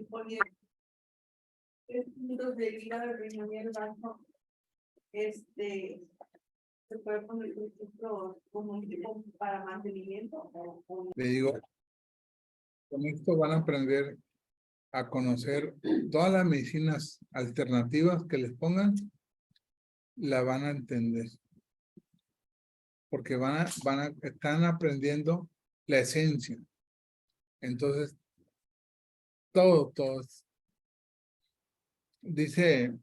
puntos de vida de riñón y el bajo, se puede poner, por ejemplo, como un tipo para mantenimiento o... Le digo, con esto van a aprender a conocer todas las medicinas alternativas que les pongan, la van a entender. Porque están aprendiendo la esencia. Entonces, todo. Dice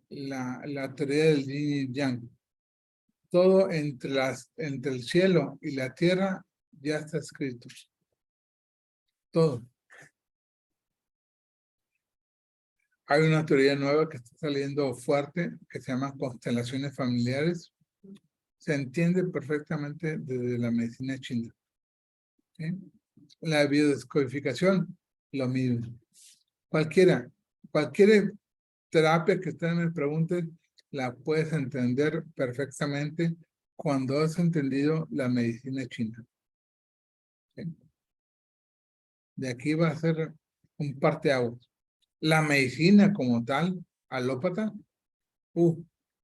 la teoría del yin y yang. Todo entre el cielo y la tierra ya está escrito. Todo. Hay una teoría nueva que está saliendo fuerte que se llama constelaciones familiares. Se entiende perfectamente desde la medicina china. ¿Sí? La biodescodificación, lo mismo. Cualquier terapia que ustedes me pregunten, la puedes entender perfectamente cuando has entendido la medicina china. ¿Sí? De aquí va a ser un parteaguas. La medicina como tal, alópata,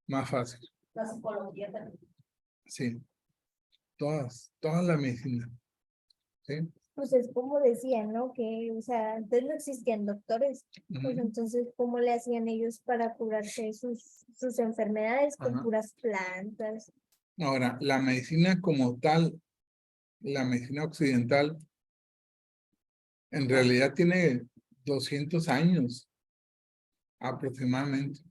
más fácil. La psicología también. Sí, todas las medicinas. ¿Sí? Pues es como decían, ¿no? Que, o sea, antes no existían doctores. Pues entonces, ¿cómo le hacían ellos para curarse sus enfermedades con puras plantas? Ahora, la medicina como tal, la medicina occidental, en realidad tiene 200 años aproximadamente.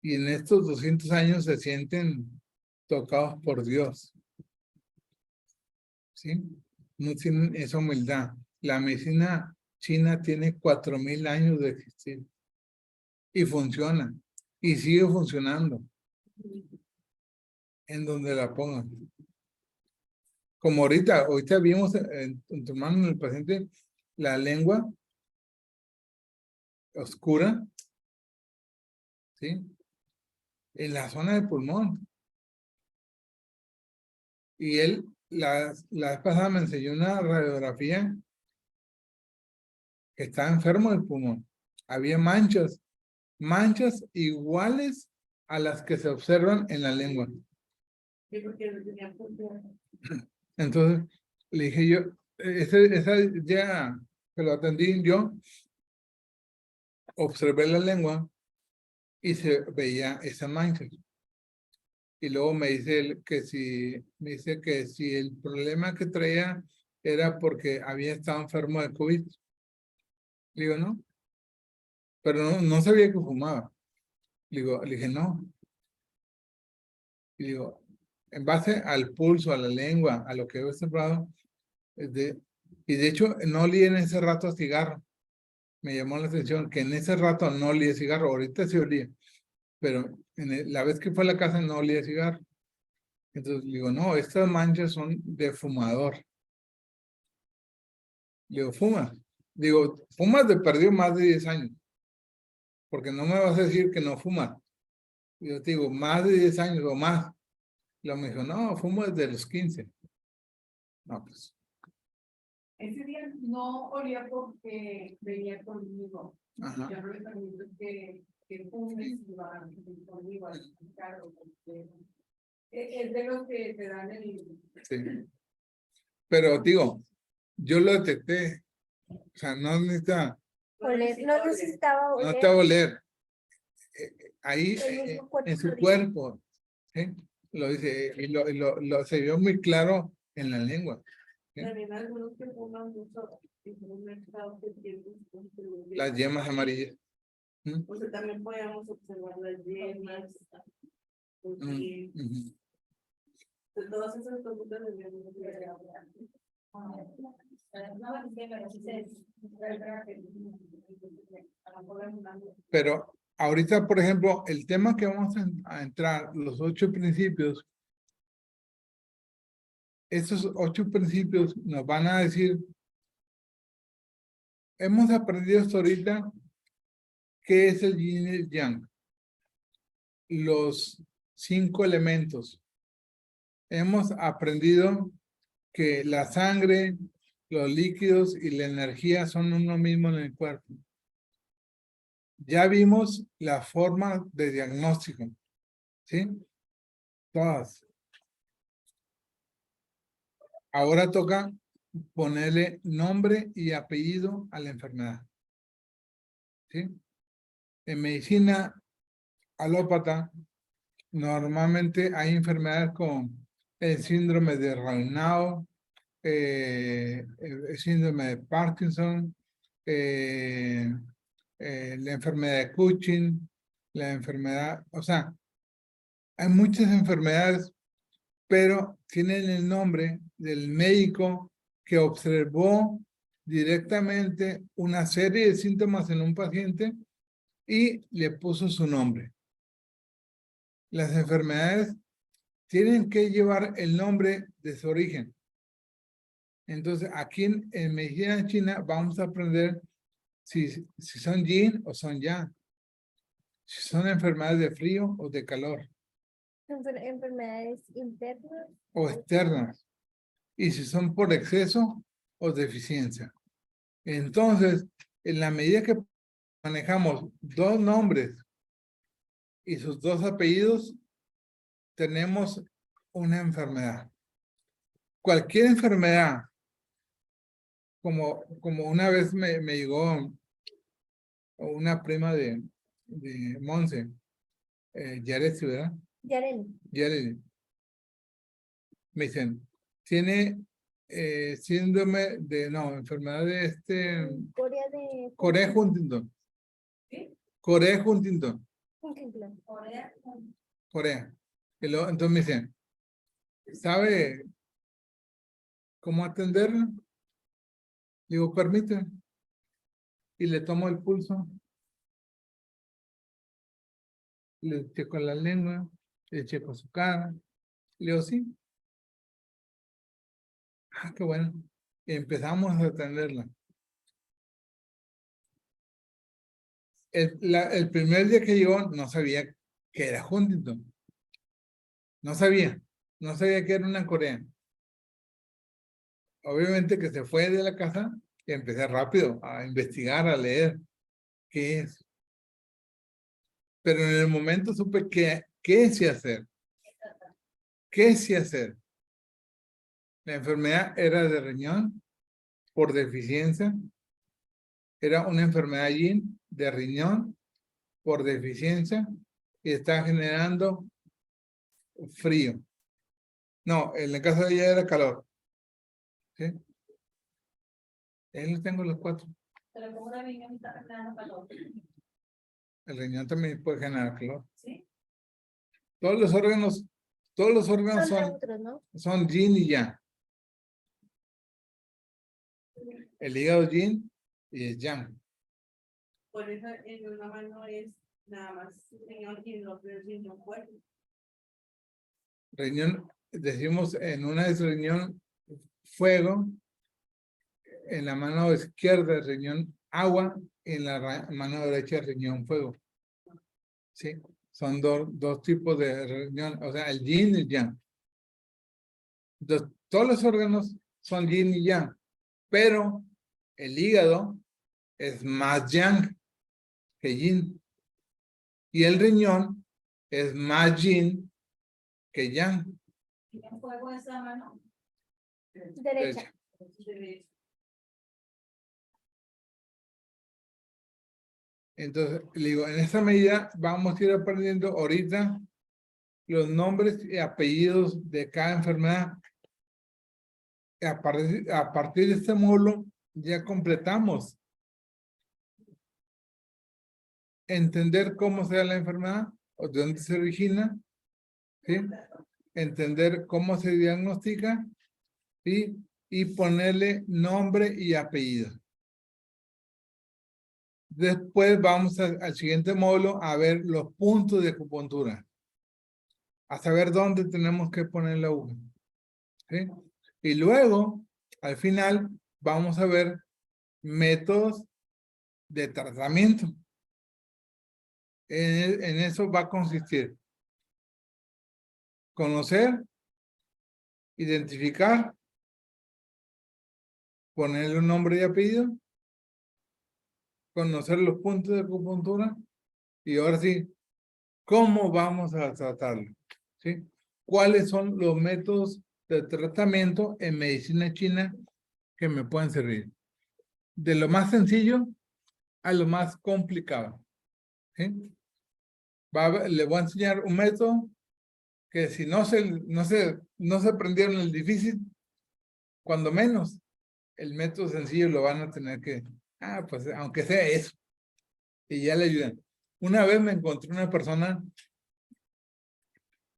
Y en estos 200 años se sienten tocados por Dios. ¿Sí? No tienen esa humildad. La medicina china tiene 4000 años de existir. Y funciona. Y sigue funcionando. En donde la pongan. Como ahorita vimos en tu mano en el paciente la lengua oscura, ¿sí? En la zona del pulmón. Y él, la vez pasada me enseñó una radiografía que estaba enfermo del pulmón. Había manchas iguales a las que se observan en la lengua. Entonces, le dije yo, esa ya que lo atendí yo, observé la lengua y se veía esa mancha. Y luego me dice que si el problema que traía era porque había estado enfermo de COVID. Le digo, no. Pero no sabía que fumaba. Le dije, no. Y digo, en base al pulso, a la lengua, a lo que he observado, y de hecho no olí en ese rato a cigarro. Me llamó la atención que en ese rato no olía cigarro, ahorita sí olía, pero la vez que fue a la casa no olía cigarro. Entonces digo, no, estas manchas son de fumador. Le digo, ¿fumas? Digo, fumas de perdido más de 10 años, porque no me vas a decir que no fumas. Yo te digo, más de 10 años o más. Luego me dijo, no, fumo desde los 15. No, pues. Ese día no olía porque venía conmigo. Ajá. Yo no le permito que fumes y va conmigo al carro. Es de los que te dan el... Sí. Pero digo, yo lo detecté. O sea, no necesita... No necesitaba oler. No te va a oler. Ahí, El mismo en su cuerpo. cuerpo. ¿Sí? Lo dice, y se vio muy claro en la lengua. ¿Sí? También algunos que fuman mucho en un mercado que tienen Las yemas amarillas. ¿Mm? O sea, también podemos observar las yemas. Ujú. De todas esas cositas de Pero ahorita, por ejemplo, el tema que vamos a entrar, los 8 principios, esos 8 principios nos van a decir, hemos aprendido hasta ahorita qué es el yin y el yang, los 5 elementos. Hemos aprendido que la sangre, los líquidos y la energía son uno mismo en el cuerpo. Ya vimos la forma de diagnóstico, ¿sí? Todas. Ahora toca ponerle nombre y apellido a la enfermedad, ¿sí? En medicina alópata, normalmente hay enfermedades con el síndrome de Raynaud, el síndrome de Parkinson, la enfermedad de Cushing, la enfermedad, o sea, hay muchas enfermedades, pero tienen el nombre del médico que observó directamente una serie de síntomas en un paciente y le puso su nombre. Las enfermedades tienen que llevar el nombre de su origen. Entonces, aquí en medicina china vamos a aprender si son yin o son yang. Si son enfermedades de frío o de calor. Enfermedades internas. O externas. Y si son por exceso o deficiencia. Entonces, en la medida que manejamos dos nombres y sus dos apellidos, tenemos una enfermedad. Cualquier enfermedad, como una vez me llegó una prima de Monse, Yaresi, ¿verdad? Yareli. Me dicen, tiene síndrome de, no, enfermedad de Corea Huntington. ¿Sí? Corea Huntington. Corea, Corea. Entonces me dicen, ¿sabe cómo atenderla? Digo, permíteme. Y le tomo el pulso. Le checo la lengua. Le checo su cara. Le digo, sí. Ah, qué bueno. Y empezamos a atenderla. El primer día que llegó no sabía que era Huntington. No sabía. No sabía que era una coreana. Obviamente que se fue de la casa y empecé rápido a investigar, a leer qué es. Pero en el momento supe qué sí hacer. ¿Qué sí hacer? La enfermedad era de riñón por deficiencia. Era una enfermedad yin de riñón por deficiencia y está generando frío. No, en el caso de ella era calor. ¿Sí? Ahí los tengo los cuatro. pero como una niña está generando calor. El riñón también puede generar calor. ¿Sí? Todos los órganos Son neutros, ¿no? son yin y yang. El hígado yin y el yang. Por eso en una mano es nada más riñón y los otros riñón fuerte. Riñón, decimos en una es riñón fuego, en la mano izquierda es riñón agua, en la mano derecha es riñón fuego. ¿Sí? Son dos tipos de riñón, o sea, el yin y el yang. Entonces, todos los órganos son yin y yang, pero el hígado es más yang que yin. Y el riñón es más yin que yang. ¿Tiene fuego esa mano? Derecha. Derecha. Entonces, le digo, en esta medida vamos a ir aprendiendo ahorita los nombres y apellidos de cada enfermedad. A partir de este módulo ya completamos entender cómo se da la enfermedad o de dónde se origina, ¿sí? Entender cómo se diagnostica, ¿sí? Y ponerle nombre y apellido. Después vamos al siguiente módulo a ver los puntos de acupuntura. A saber dónde tenemos que poner la aguja. ¿Sí? Y luego, al final, vamos a ver métodos de tratamiento. En eso va a consistir conocer, identificar, ponerle un nombre y apellido, conocer los puntos de acupuntura y ahora sí, ¿cómo vamos a tratarlo? ¿Sí? ¿Cuáles son los métodos de tratamiento en medicina china que me pueden servir? De lo más sencillo a lo más complicado. ¿Sí? Le voy a enseñar un método que si no se aprendieron el difícil, cuando menos, el método sencillo lo van a tener que, pues aunque sea eso, y ya le ayudan. Una vez me encontré una persona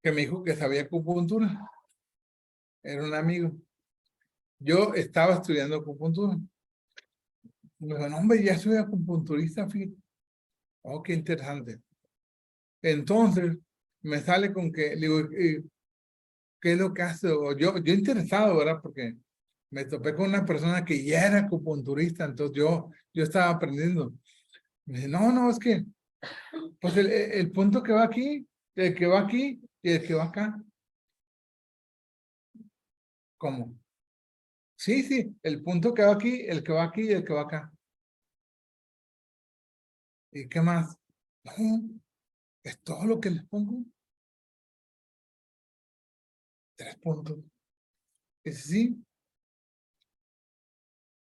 que me dijo que sabía acupuntura. Era un amigo. Yo estaba estudiando acupuntura. Me dijo, no, hombre, ya soy acupunturista, fíjate. Oh, qué interesante. Entonces, me sale con que, le digo, ¿qué es lo que hace? O yo interesado, ¿verdad? Porque me topé con una persona que ya era acupunturista, entonces yo estaba aprendiendo. Me dice, no, es que, pues el punto que va aquí, el que va aquí y el que va acá. ¿Cómo? Sí, el punto que va aquí, el que va aquí y el que va acá. ¿Y qué más? No, es todo lo que les pongo. 3 puntos. Dice, sí.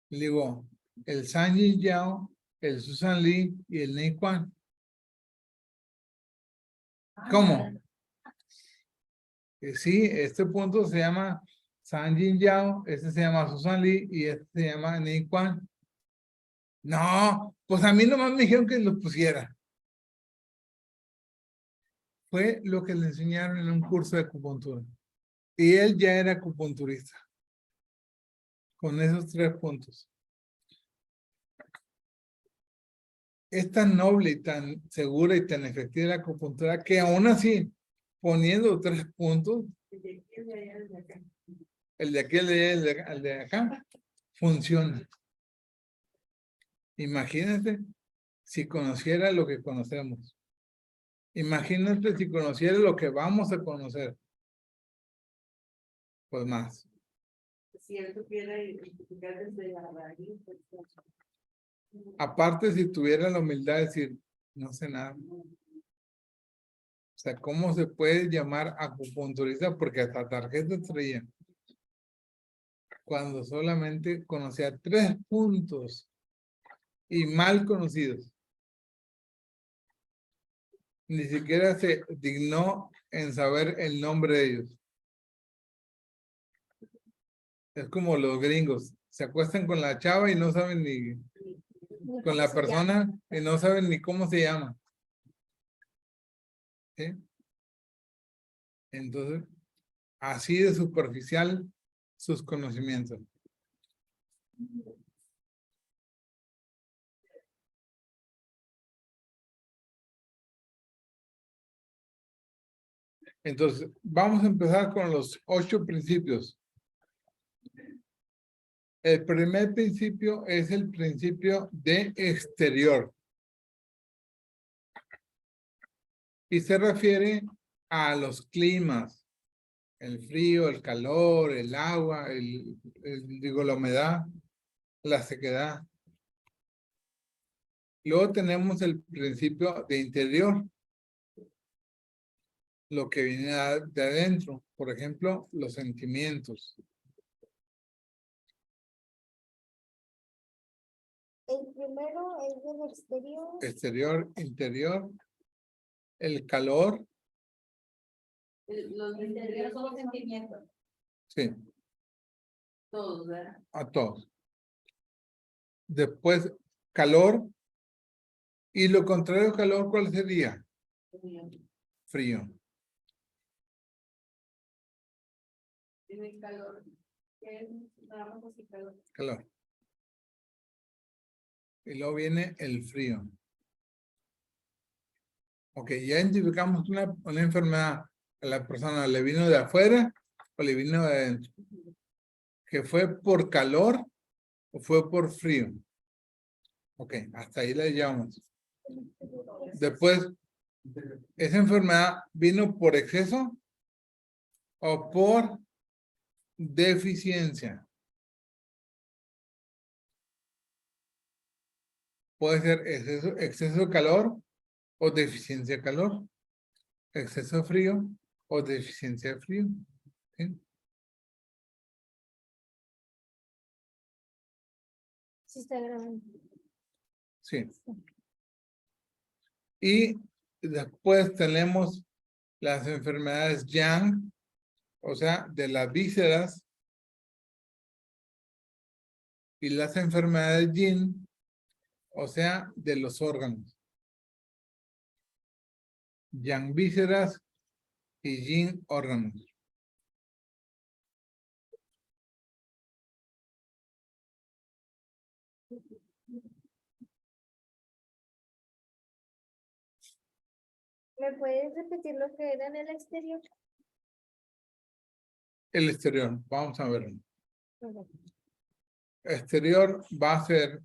Le digo, el San Yin Yao, el Susan Lee y el Nei Quan. ¿Cómo? Sí, este punto se llama San Yin Yao, este se llama Susan Lee y este se llama Nei Quan. No, pues a mí nomás me dijeron que lo pusiera. Fue lo que le enseñaron en un curso de acupuntura. Y él ya era acupunturista. Con esos 3 puntos. Es tan noble y tan segura y tan efectiva la acupuntura que aún así, poniendo 3 puntos, el de aquí, el de allá, el de acá, funciona. Imagínate si conociera lo que conocemos. Imagínate si conociera lo que vamos a conocer. Pues más. Si él supiera identificar desde la raíz. Aparte, si tuviera la humildad de decir, no sé nada. O sea, ¿cómo se puede llamar acupunturista? Porque hasta tarjeta traía. Cuando solamente conocía 3 puntos y mal conocidos. Ni siquiera se dignó en saber el nombre de ellos. Es como los gringos. Se acuestan con la chava y no saben ni con la persona y no saben ni cómo se llama. ¿Sí? Entonces, así de superficial sus conocimientos. Entonces, vamos a empezar con los 8 principios. El primer principio es el principio de exterior. Y se refiere a los climas. El frío, el calor, el agua, digo, la humedad, la sequedad. Luego tenemos el principio de interior. Lo que viene de adentro. Por ejemplo, los sentimientos. El primero es del exterior. Exterior, interior. El calor. Los interiores son los sentimientos. Sí. Todos, ¿verdad? A todos. Después, calor. Y lo contrario de calor, ¿cuál sería? Frío. Tiene calor. ¿Qué es? Nada más así calor. Calor. Y luego viene el frío. Ok, ya identificamos una enfermedad. A la persona le vino de afuera o le vino de adentro. ¿Que fue por calor o fue por frío? Ok, hasta ahí la llevamos. Después, ¿esa enfermedad vino por exceso o por deficiencia? Puede ser exceso de calor o deficiencia de calor, exceso de frío o deficiencia de frío. ¿Sí? Sí está grabando. Sí. Y después tenemos las enfermedades Yang, o sea, de las vísceras, y las enfermedades Yin, o sea, de los órganos. Yang vísceras y Yin órganos. ¿Me puedes repetir lo que era en el exterior? El exterior, vamos a ver. Ok. Exterior va a ser,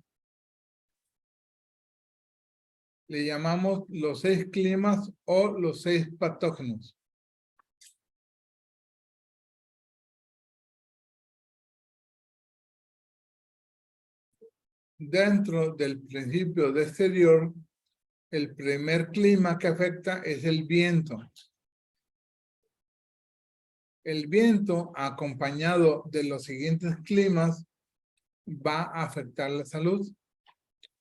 le llamamos los 6 climas o los 6 patógenos. Dentro del principio de exterior, el primer clima que afecta es el viento. El viento, acompañado de los siguientes climas, va a afectar la salud.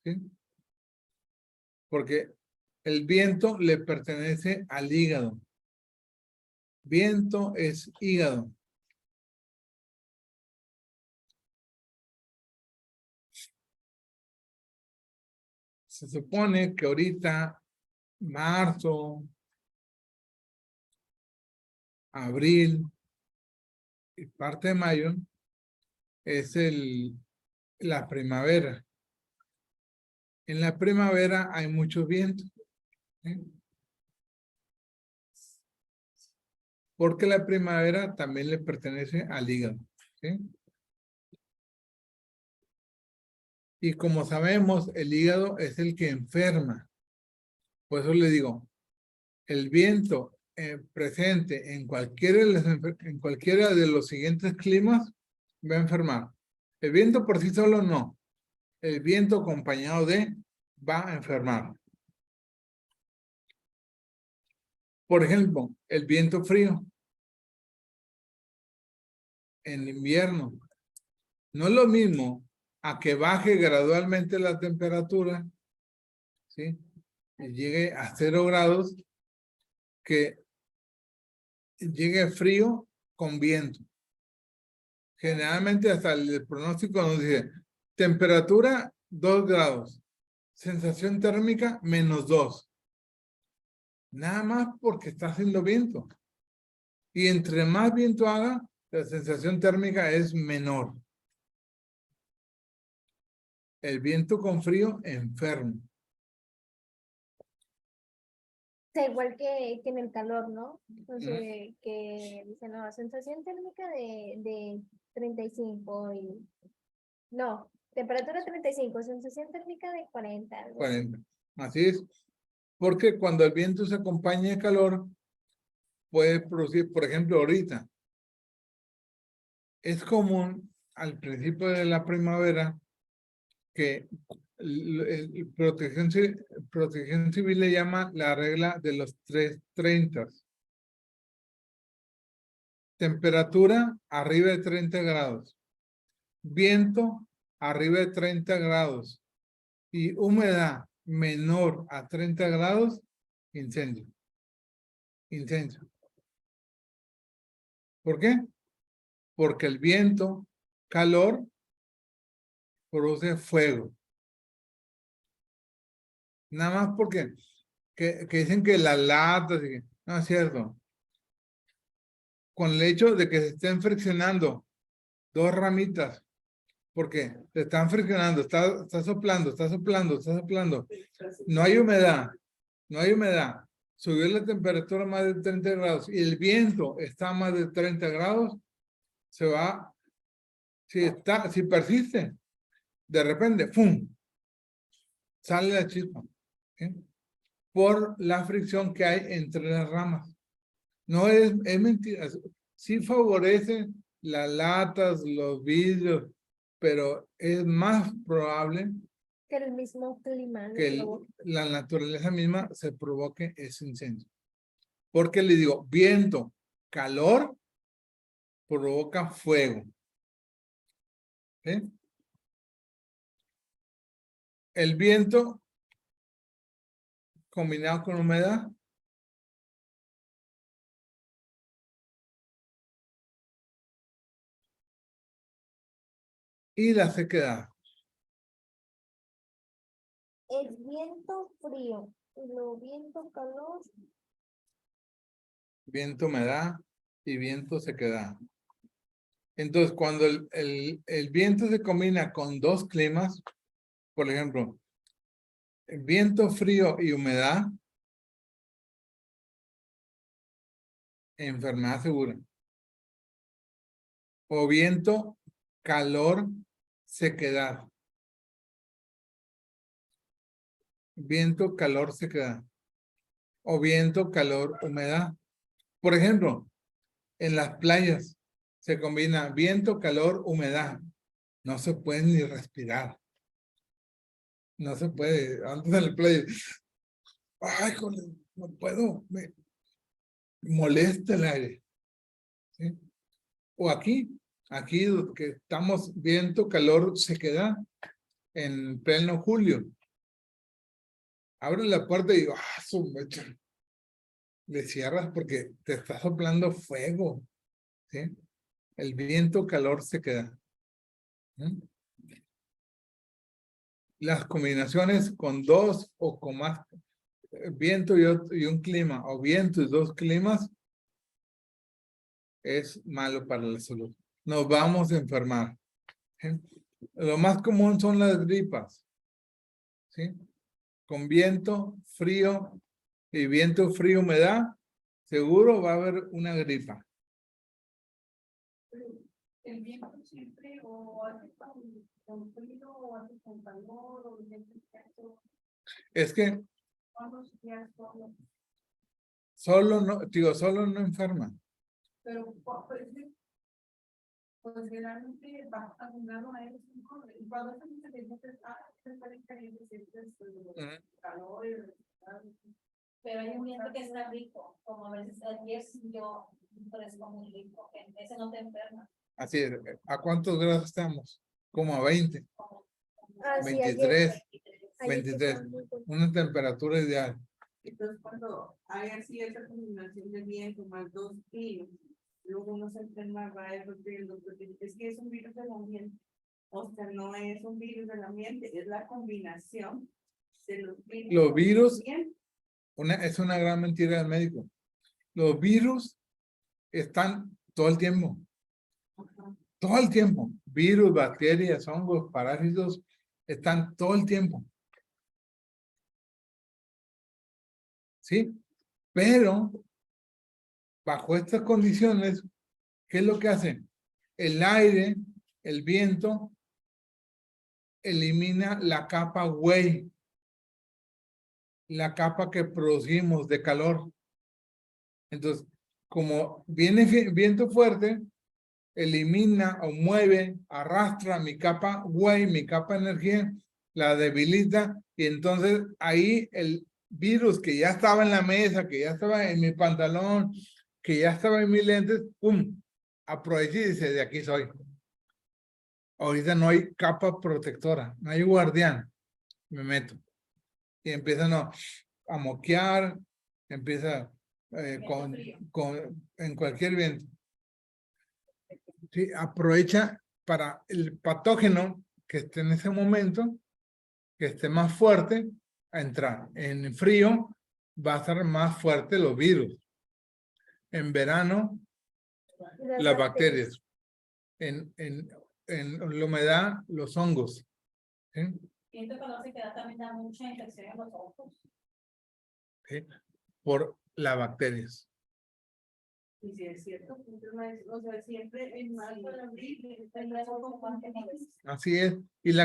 ¿Sí? Porque el viento le pertenece al hígado. Viento es hígado. Se supone que ahorita, marzo, abril y parte de mayo, es la primavera. En la primavera hay mucho viento. ¿Sí? Porque la primavera también le pertenece al hígado. ¿Sí? Y como sabemos, el hígado es el que enferma. Por eso le digo, el viento presente en cualquiera de los siguientes climas va a enfermar. El viento por sí solo no. El viento acompañado de va a enfermar. Por ejemplo, el viento frío en invierno. No es lo mismo a que baje gradualmente la temperatura, ¿sí? Y llegue a 0 grados, que llegue frío con viento. Generalmente hasta el pronóstico nos dice temperatura 2 grados, sensación térmica -2. Nada más porque está haciendo viento. Y entre más viento haga, la sensación térmica es menor. El viento con frío enferma. O sea, igual que en el calor, ¿no? Entonces, que dicen, no, sensación térmica de 35 y... No, temperatura 35, sensación térmica de 40. Algo así. 40. Así es. Porque cuando el viento se acompaña de calor, puede producir, por ejemplo, ahorita, es común al principio de la primavera que protección civil le llama la regla de los 3:30. Temperatura arriba de 30 grados. Viento arriba de 30 grados. Y humedad menor a 30 grados, incendio. Incendio. ¿Por qué? Porque el viento, calor, produce fuego. Nada más porque que dicen que las latas, no es cierto. Con el hecho de que se estén friccionando 2 ramitas, porque se están friccionando, está soplando, está soplando, está soplando. No hay humedad, no hay humedad. Subió la temperatura a más de 30 grados y el viento está a más de 30 grados, se va, si persiste, de repente, ¡fum! Sale la chispa. ¿Sí? Por la fricción que hay entre las ramas. No es mentira. Sí favorece las latas, los vidrios, pero es más probable Que el mismo clima. que la naturaleza misma se provoque ese incendio. Porque le digo, viento, calor, provoca fuego. ¿Sí? El viento combinado con humedad y la sequedad. El viento frío y luego viento calor. Viento, humedad y viento, sequedad. Entonces, cuando el viento se combina con dos climas, por ejemplo, viento frío y humedad, enfermedad segura. O viento, calor, sequedad. Viento, calor, sequedad. O viento, calor, humedad. Por ejemplo, en las playas se combina viento, calor, humedad. No se puede ni respirar. No se puede. Antes en la playa, ay, joder, no puedo. Me molesta el aire. ¿Sí? O aquí que estamos viento, calor, sequedad en pleno julio. Abre la puerta y su mecha. Le cierras porque te está soplando fuego. ¿Sí? El viento, calor, sequedad. ¿Sí? Las combinaciones con dos o con más viento y un clima, o viento y dos climas, es malo para la salud. Nos vamos a enfermar. ¿Sí? Lo más común son las gripas. ¿Sí? Con viento, frío y viento, frío, humedad, seguro va a haber una gripa. El viento siempre o hace con frío o hace con calor o el viento Es que cuando ya solo no enferma. pero pues generalmente va abundando a eso y cuando esa gente le dice se puede caliente siempre es calor pero hay un viento que está rico, como a veces ayer yo fresco muy rico, que ese no te enferma. Así es. ¿A cuántos grados estamos? Como a 20, Ah, sí, 23, ayer 23. estaba muy bueno. Una temperatura ideal. entonces cuando hay así esa combinación de viento más dos climas luego uno se enferma va a ir es que es un virus del ambiente o sea no es un virus del ambiente es la combinación de los virus. Los virus es una gran mentira del médico. Los virus están todo el tiempo. Todo el tiempo. Virus, bacterias, hongos, parásitos, están todo el tiempo. ¿Sí? Pero, bajo estas condiciones, ¿qué es lo que hacen? El aire, el viento, elimina la capa Weyl, la capa que producimos de calor. Entonces, como viene viento fuerte, elimina o mueve, arrastra mi capa Weyl, mi capa de energía, la debilita y entonces ahí el virus que ya estaba en la mesa, que ya estaba en mi pantalón, que ya estaba en mis lentes, ¡pum! Aprovecha y dice, de aquí soy. Ahorita no hay capa protectora, no hay guardián, me meto. Y empiezan a moquear, empieza en cualquier viento. Sí, aprovecha para el patógeno que esté en ese momento, que esté más fuerte, a entrar. En frío va a estar más fuerte los virus. En verano, las bacterias. En la humedad, los hongos. ¿Sí? Siento que la sequedad también da mucha infección en los ojos. ¿Sí? Por las bacterias. Y si es cierto, o sea, siempre en marzo, en abril, Así es. Y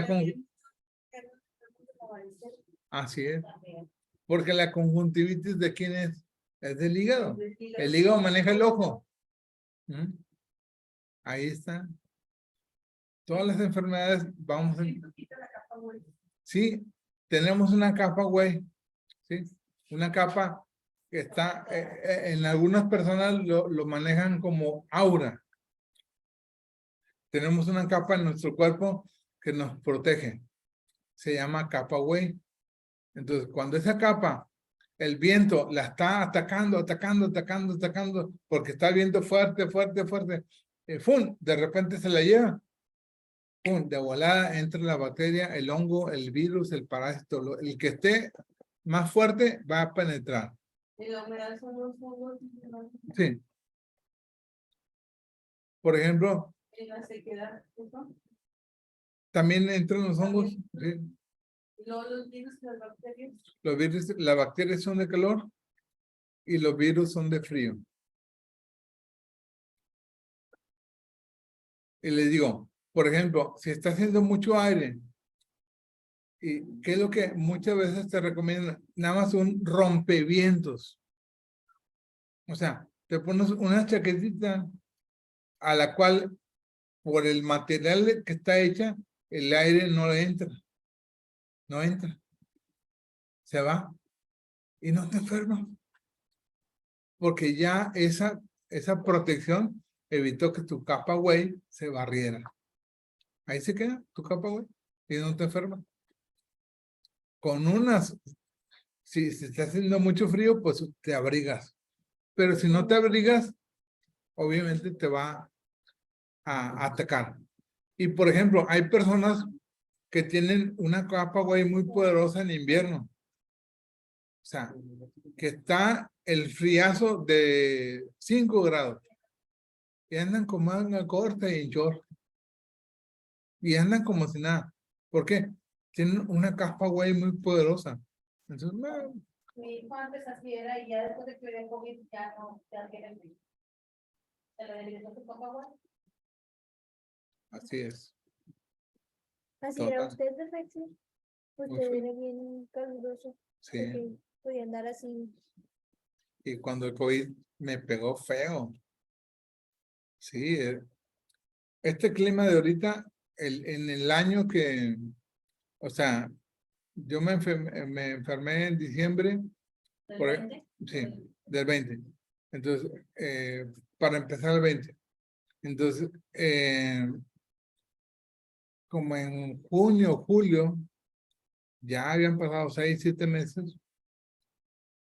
así es. Porque la conjuntivitis ¿de quién es? Es del hígado. El hígado maneja el ojo. ¿Mm? Ahí está. Todas las enfermedades vamos a... Sí, tenemos una capa, güey. Sí, una capa que está, en algunas personas lo manejan como aura. Tenemos una capa en nuestro cuerpo que nos protege. Se llama capa, güey. Entonces, cuando esa capa, el viento la está atacando, porque está el viento fuerte, ¡fum! De repente se la lleva. ¡Pum! De volada entra la bacteria, el hongo, el virus, el parásito, el que esté más fuerte va a penetrar. Y la humedad son los hongos, Sí. Por ejemplo, y la sequedad, ¿no? también entran los hongos. Sí. Y luego los virus, las bacterias. Los virus, las bacterias son de calor y los virus son de frío. Y les digo, por ejemplo, si está haciendo mucho aire, ¿y qué es lo que muchas veces te recomiendan? Nada más un rompevientos. O sea, te pones una chaquetita a la cual, por el material que está hecha, el aire no le entra. No entra. Se va. Y no te enfermas. Porque ya esa protección evitó que tu capa, güey, se barriera. Ahí se queda tu capa, güey, y no te enfermas. Con unas, si está haciendo mucho frío, pues te abrigas. Pero si no te abrigas, obviamente te va a atacar. Y por ejemplo, hay personas que tienen una capa, güey, muy poderosa en invierno. O sea, que está el friazo de 5 grados. Y andan con manga corta y en short. Y andan como si nada. ¿Por qué? Tienen una capa, güey, muy poderosa. Entonces, no, Mi hijo antes así era y ya después de que le dio COVID ya no, ya tiene frío. Se le debilitó su papá, güey. así es. Así era Total. usted, perfecto. Muy Usted feo. era bien caluroso. Sí. Porque podía andar así. Y cuando el COVID me pegó feo. Sí. Este clima de ahorita, en el año que, o sea, yo me enfermé en diciembre. ¿Del Por, 20? sí, del 20. Entonces, para empezar el 20. Entonces, como en junio, julio, ya habían pasado 6, 7 meses,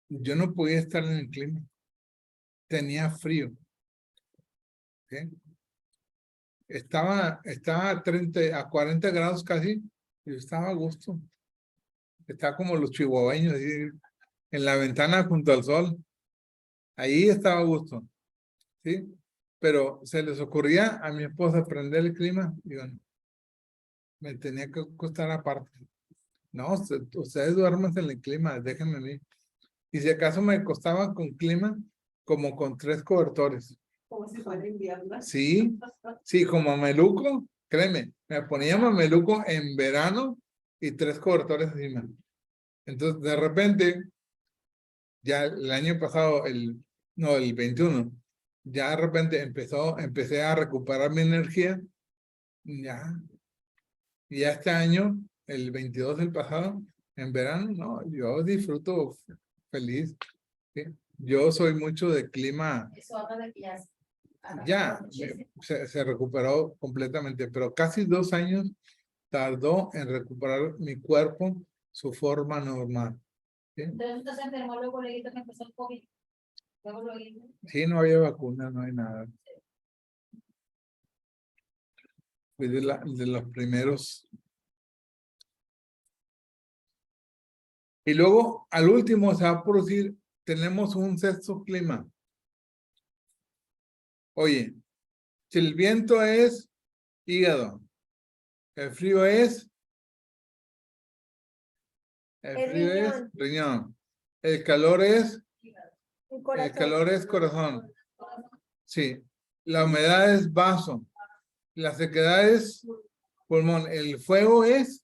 yo no podía estar en el clima. Tenía frío. ¿Sí? Estaba a 30, a 40 grados casi, y yo estaba a gusto. Estaba como los chihuahueños, así, en la ventana junto al sol. Ahí estaba a gusto. ¿Sí? Pero se les ocurría a mi esposa prender el clima, y bueno, me tenía que acostar aparte. No, ustedes duermen en el clima, déjenme a mí. Y si acaso me acostaba con clima, como con 3 cobertores. Como si fuera invierno. Sí, sí, como mameluco, créeme, me ponía mameluco en verano y 3 cobertores encima. Entonces, de repente, ya el año pasado, no, el 21, ya de repente empecé a recuperar mi energía, ya, y ya este año, el 22 del pasado, en verano, no, yo disfruto feliz. ¿Sí? Yo soy mucho de clima, Eso habla de que ya ya, se recuperó completamente, pero casi 2 años tardó en recuperar mi cuerpo su forma normal. ¿Sí? Entonces se enfermó luego le que empezó el COVID. Luego Sí, no había vacuna, no hay nada. Fui de los primeros. Y luego, al último, se va a producir, tenemos un sexto clima. Oye, si el viento es hígado, el frío es riñón, el calor es corazón. Sí, la humedad es vaso, la sequedad es pulmón, el fuego es,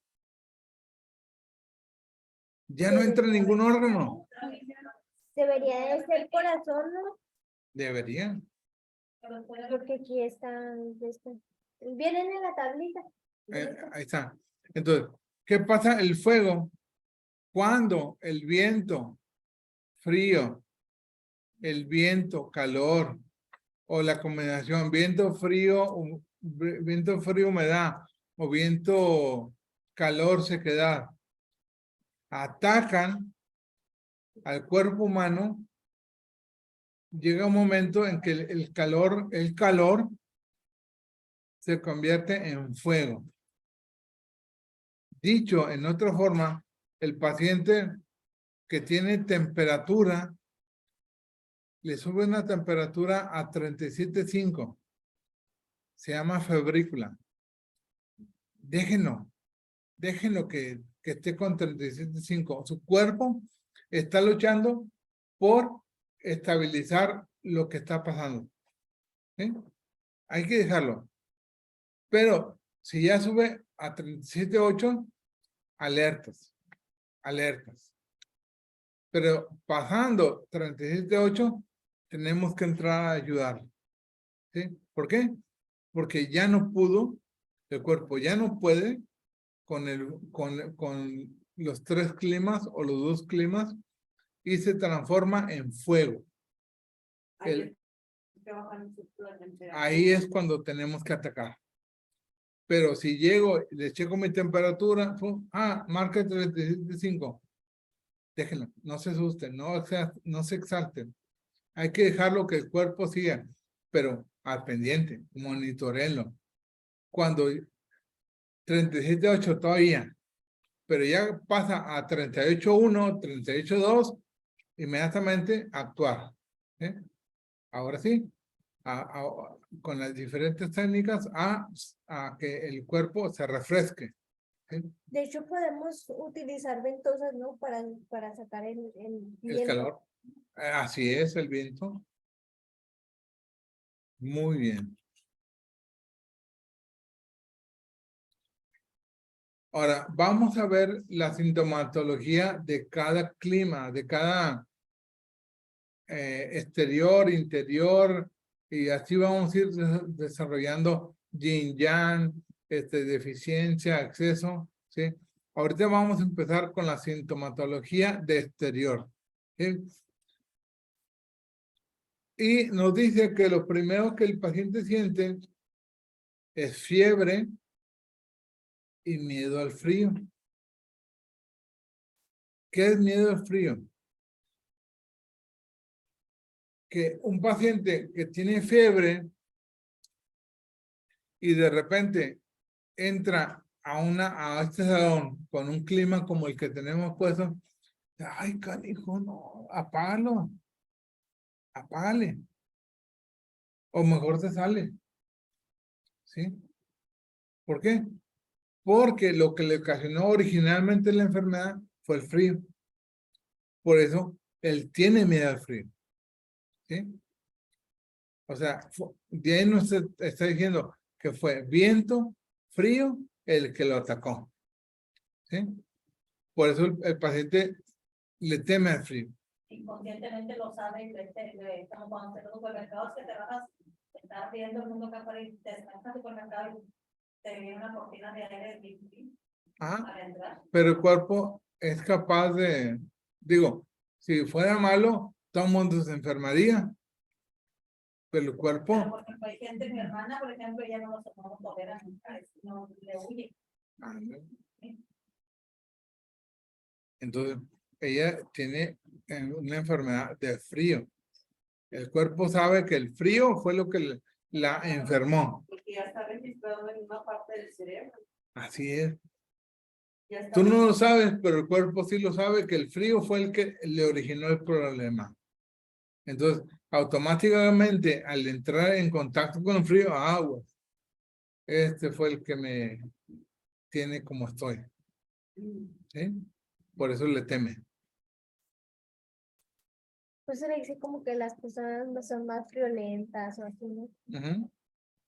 ya no entra en ningún órgano. Debería de ser corazón, ¿no? Debería. Porque aquí están. Vienen en la tablita. Ahí está. Entonces, ¿Qué pasa el fuego? Cuando el viento frío, el viento calor o la combinación viento frío, humedad o viento calor, sequedad atacan al cuerpo humano, llega un momento en que el calor se convierte en fuego. Dicho en otra forma, el paciente que tiene temperatura, le sube una temperatura a 37.5. Se llama febrícula. Déjenlo que esté con 37.5. Su cuerpo está luchando por estabilizar lo que está pasando. ¿Sí? Hay que dejarlo. Pero si ya sube a 37.8, alertas. Pero pasando 37.8, tenemos que entrar a ayudar. ¿Sí? ¿Por qué? Porque ya no pudo, el cuerpo ya no puede con los 3 climas o los 2 climas y se transforma en fuego. Ahí es cuando tenemos que atacar. Pero si llego, le checo mi temperatura, marca 37.5. Déjenlo, no se asusten, no se exalten. Hay que dejarlo que el cuerpo siga, pero al pendiente, monitorenlo. Cuando 37.8 todavía, pero ya pasa a 38.1, 38.2, inmediatamente actuar. ¿Sí? Ahora sí, con las diferentes técnicas a que el cuerpo se refresque. ¿Sí? De hecho, podemos utilizar ventosas, ¿no? Para sacar el El viento. calor. Así es, el viento. Muy bien. Ahora, vamos a ver la sintomatología de cada clima, de cada exterior, interior, y así vamos a ir desarrollando yin yang, deficiencia, exceso, ¿sí? Ahorita vamos a empezar con la sintomatología de exterior, ¿sí? Y nos dice que lo primero que el paciente siente es fiebre y miedo al frío. ¿Qué es miedo al frío? Que un paciente que tiene fiebre y de repente entra a este salón con un clima como el que tenemos puesto, ay, canijo, no, apágale. O mejor se sale. ¿Sí? ¿Por qué? Porque lo que le ocasionó originalmente la enfermedad fue el frío. Por eso, él tiene miedo al frío. ¿Sí? O sea, de ahí nos está diciendo que fue viento, frío, el que lo atacó. ¿Sí? Por eso el paciente le teme al frío. Inconscientemente lo sabe, como cuando te los supermercados que te vas, estás viendo el mundo que afuera y te estás en el supermercado y te viene una cortina de aire para entrar. Pero el cuerpo es capaz de, digo, si fuera malo, todo el mundo se enfermaría. Pero el cuerpo. Pero, por ejemplo, hay gente, mi hermana, por ejemplo, ella no lo tolera nunca, no le huye. Entonces, ella tiene una enfermedad de frío. El cuerpo sabe que el frío fue lo que la enfermó. Porque ya está registrado en una parte del cerebro. Así es. Ya está Tú no lo sabes, pero el cuerpo sí lo sabe que el frío fue el que le originó el problema. Entonces, automáticamente, al entrar en contacto con el frío, agua. Este fue el que me tiene como estoy. ¿Sí? Por eso le teme. Pues se le dice como que las personas no son más violentas o así, ¿no?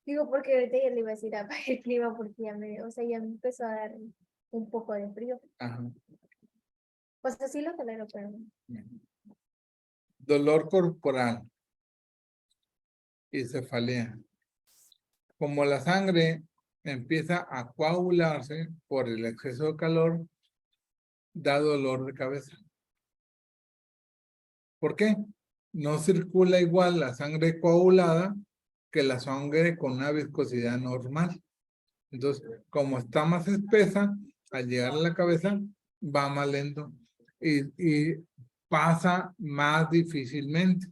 Digo, porque ahorita ya le iba a decir apaga el clima porque ya ya me empezó a dar un poco de frío. Ajá. Pues así lo tolero, pero Dolor corporal y cefalea. Como la sangre empieza a coagularse por el exceso de calor, da dolor de cabeza. ¿Por qué? No circula igual la sangre coagulada que la sangre con una viscosidad normal. Entonces, como está más espesa, al llegar a la cabeza, va más lento y pasa más difícilmente.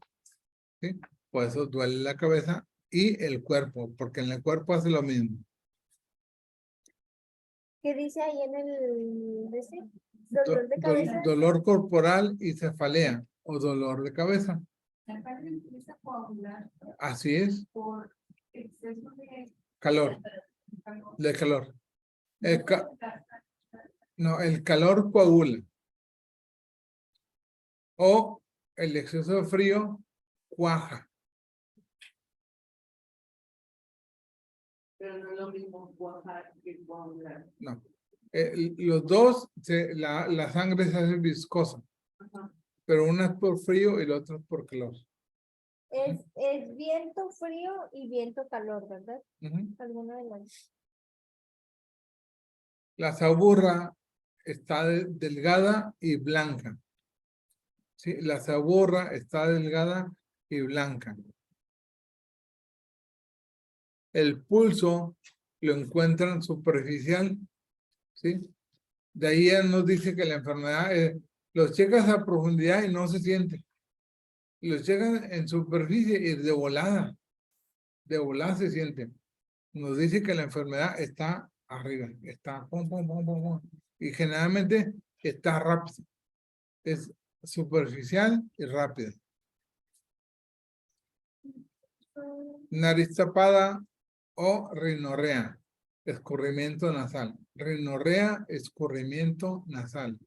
¿Sí? Por eso duele la cabeza y el cuerpo, porque en el cuerpo hace lo mismo. ¿Qué dice ahí en el dolor de cabeza? Dolor corporal y cefalea o dolor de cabeza. La carne empieza a coagular Así es, por exceso de calor, calor. de calor. No, el calor coagula. O el exceso de frío cuaja. Pero no es lo mismo cuajar que coagular. No. Los dos, la sangre se hace viscosa, Ajá. pero una es por frío y la otra es por calor. Es viento frío y viento calor, ¿verdad? Ujú. Alguno de los. La saburra está delgada y blanca. ¿Sí? La saburra está delgada y blanca. El pulso lo encuentran superficial. ¿Sí? De ahí él nos dice que la enfermedad los checas a profundidad y no se siente. Los checan en superficie y de volada se siente. Nos dice que la enfermedad está arriba, está pum, pum, pum, pum, pum, y generalmente está rápido. Es superficial y rápida. Nariz tapada o rinorrea, escurrimiento nasal. Rinorrea, escurrimiento nasal.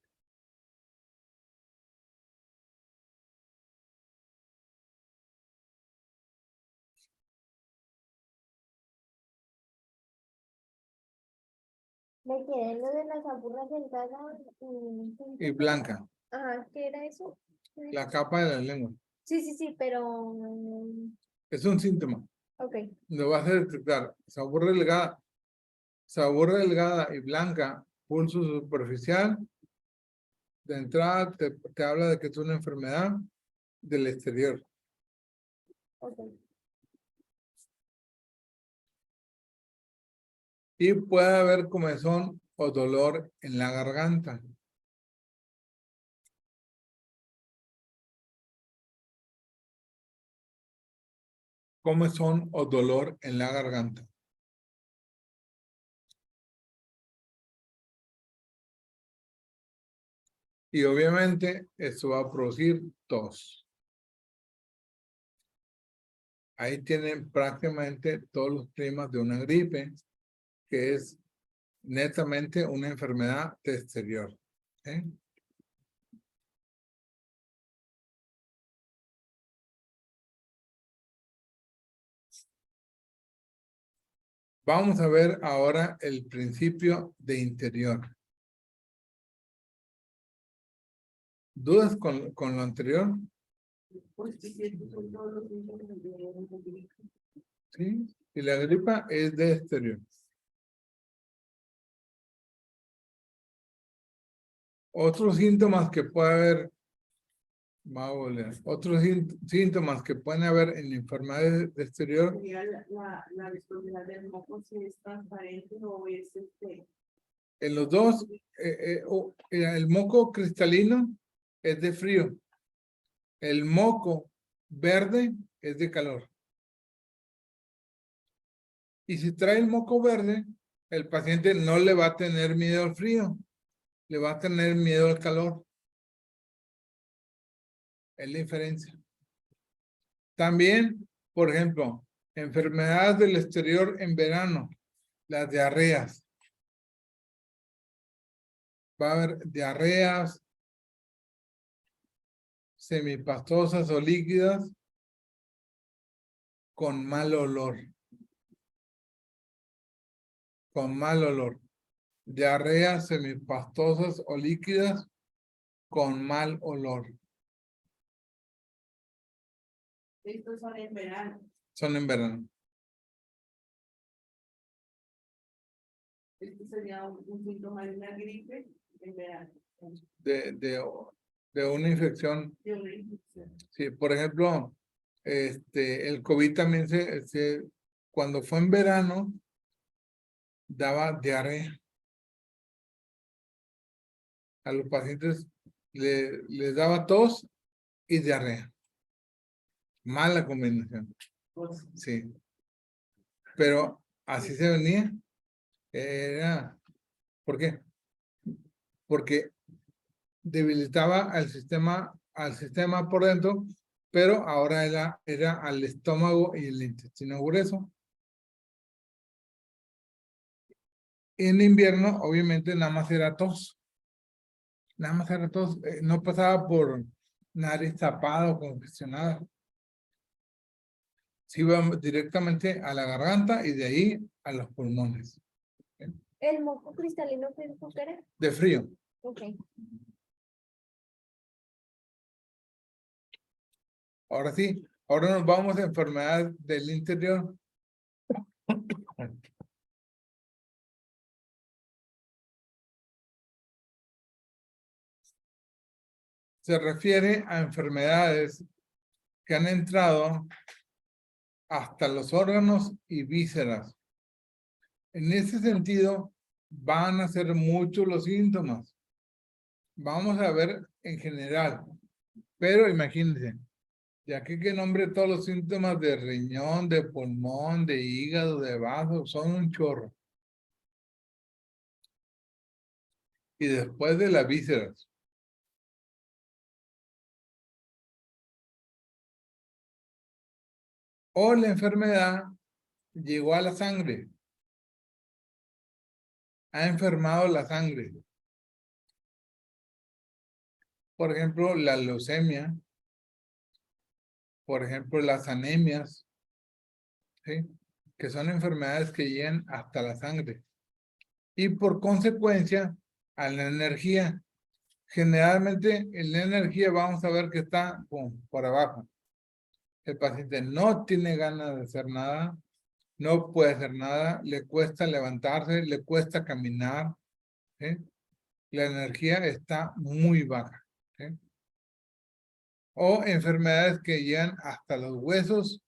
Me quedé en lo de las aburras delgadas Y blanca, Ajá, ¿qué era eso? la capa de la lengua. Sí, pero Es un síntoma. ok. Lo vas a detectar. Sabor delgada y blanca, pulso superficial. De entrada te habla de que es una enfermedad del exterior. Ok. Y puede haber comezón o dolor en la garganta. Comezón o dolor en la garganta. Y obviamente esto va a producir tos. Ahí tienen prácticamente todos los primas de una gripe, que es netamente una enfermedad de exterior. ¿Eh? Vamos a ver ahora el principio de interior. ¿Dudas con lo anterior? Pues sí, estos son todos los síntomas de una gripe. Sí. Y la gripa es de exterior. Otros síntomas que puede haber, otros síntomas que pueden haber en enfermedades de exterior. Sería la viscosidad del moco, si es transparente o es En los dos, el moco cristalino es de frío. El moco verde es de calor. Y si trae el moco verde, el paciente no le va a tener miedo al frío, le va a tener miedo al calor. Es la diferencia. También, por ejemplo, enfermedades del exterior en verano, las diarreas. Va a haber diarreas semipastosas o líquidas con mal olor. Con mal olor. Diarreas semipastosas o líquidas con mal olor. estos son en verano. Son en verano. Este sería un síntoma de una gripe en verano. de una infección. De una infección. Sí, por ejemplo, el COVID también cuando fue en verano, daba diarrea. A los pacientes les daba tos y diarrea. Mala combinación. Sí. Pero así se venía. ¿Por qué? Porque debilitaba al sistema por dentro, pero ahora era al estómago y el intestino grueso. En invierno, obviamente, nada más era tos. Nada más era tos. No pasaba por nariz tapada o congestionada. Se iba directamente a la garganta y de ahí a los pulmones. ¿El moco cristalino qué dijo que era? De frío. Ok. Ahora sí, ahora nos vamos a enfermedades del interior. Se refiere a enfermedades que han entrado hasta los órganos y vísceras. En ese sentido, van a ser muchos los síntomas. Vamos a ver en general, pero imagínense, ya que nombre todos los síntomas de riñón, de pulmón, de hígado, de vaso, son un chorro. Y después de las vísceras. O la enfermedad llegó a la sangre. Ha enfermado la sangre. Por ejemplo, la leucemia. Por ejemplo, las anemias. ¿Sí? Que son enfermedades que llegan hasta la sangre. Y por consecuencia, a la energía. Generalmente, en la energía vamos a ver que está por abajo. El paciente no tiene ganas de hacer nada, no puede hacer nada, le cuesta levantarse, le cuesta caminar. ¿Sí? La energía está muy baja. ¿Sí? O enfermedades que llegan hasta los huesos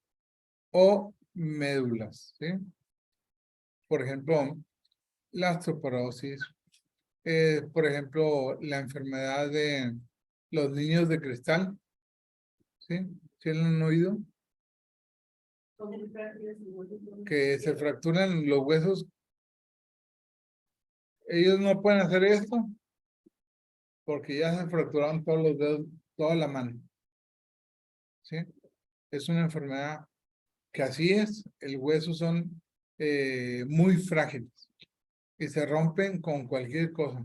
o médulas. ¿Sí? Por ejemplo, la osteoporosis. Por ejemplo, la enfermedad de los niños de cristal. ¿Sí? ¿Sí lo han oído? Que se fracturan los huesos. Ellos no pueden hacer esto porque ya se fracturaron todos los dedos, toda la mano. ¿Sí? Es una enfermedad que así es. El hueso son muy frágiles y se rompen con cualquier cosa.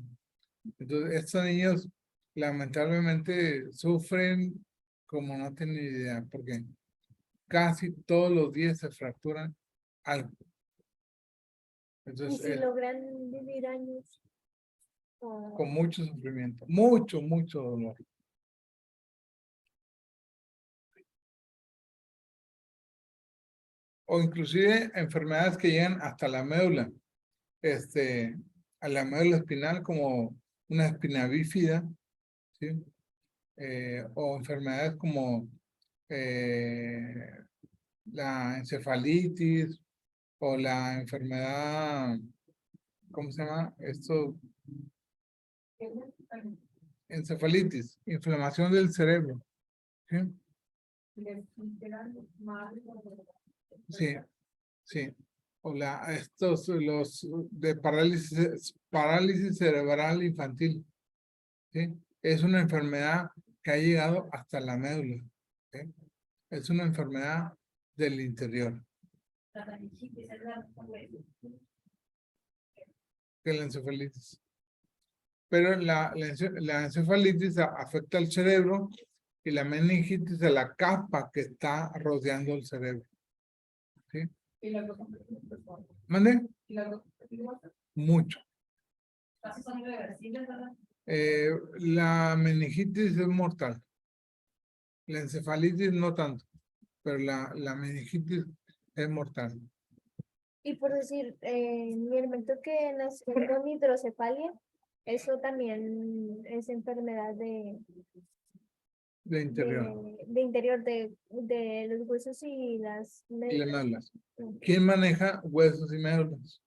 Entonces, estos niños lamentablemente sufren como no tienen idea, porque casi todos los días se fracturan algo. ¿Y Entonces, si logran vivir años? con mucho sufrimiento, mucho dolor. O inclusive enfermedades que llegan hasta la médula, a la médula espinal como una espina bífida, ¿sí? O enfermedades como la encefalitis o la enfermedad, ¿cómo se llama? Encefalitis, inflamación del cerebro. ¿Sí? Sí, sí. O los de parálisis cerebral infantil. ¿Sí? Es una enfermedad que ha llegado hasta la médula. ¿Sí? Es una enfermedad del interior. Que la encefalitis. Pero la encefalitis afecta al cerebro y la meningitis a la capa que está rodeando el cerebro. ¿Sí? ¿Mande? Mucho. La meningitis es mortal. La encefalitis no tanto, pero la meningitis es mortal. Y por decir, mi hermano que nació con hidrocefalia, eso también es enfermedad de interior. de interior de los huesos y las Y médulas. las médulas. ¿Quién maneja huesos y médulas?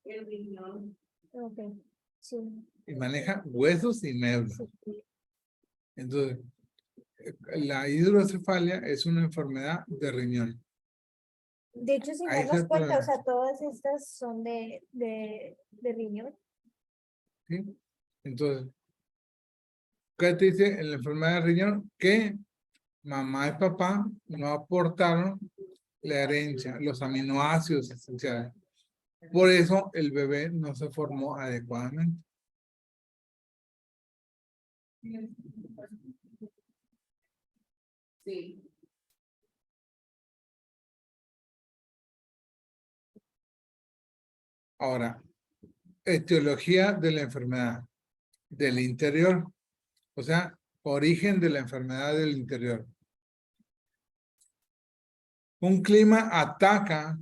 El riñón. Ok, sí, Y maneja huesos y médulas. sí. Entonces, la hidrocefalia es una enfermedad de riñón. De hecho, si Ahí no está nos el cuenta, o problema. sea, todas estas son de riñón. ¿Sí? Entonces, ¿qué te dice en la enfermedad de riñón? Que mamá y papá no aportaron la herencia, los aminoácidos esenciales. Por eso el bebé no se formó adecuadamente. Sí. Ahora, etiología de la enfermedad del interior, o sea, origen de la enfermedad del interior. Un clima ataca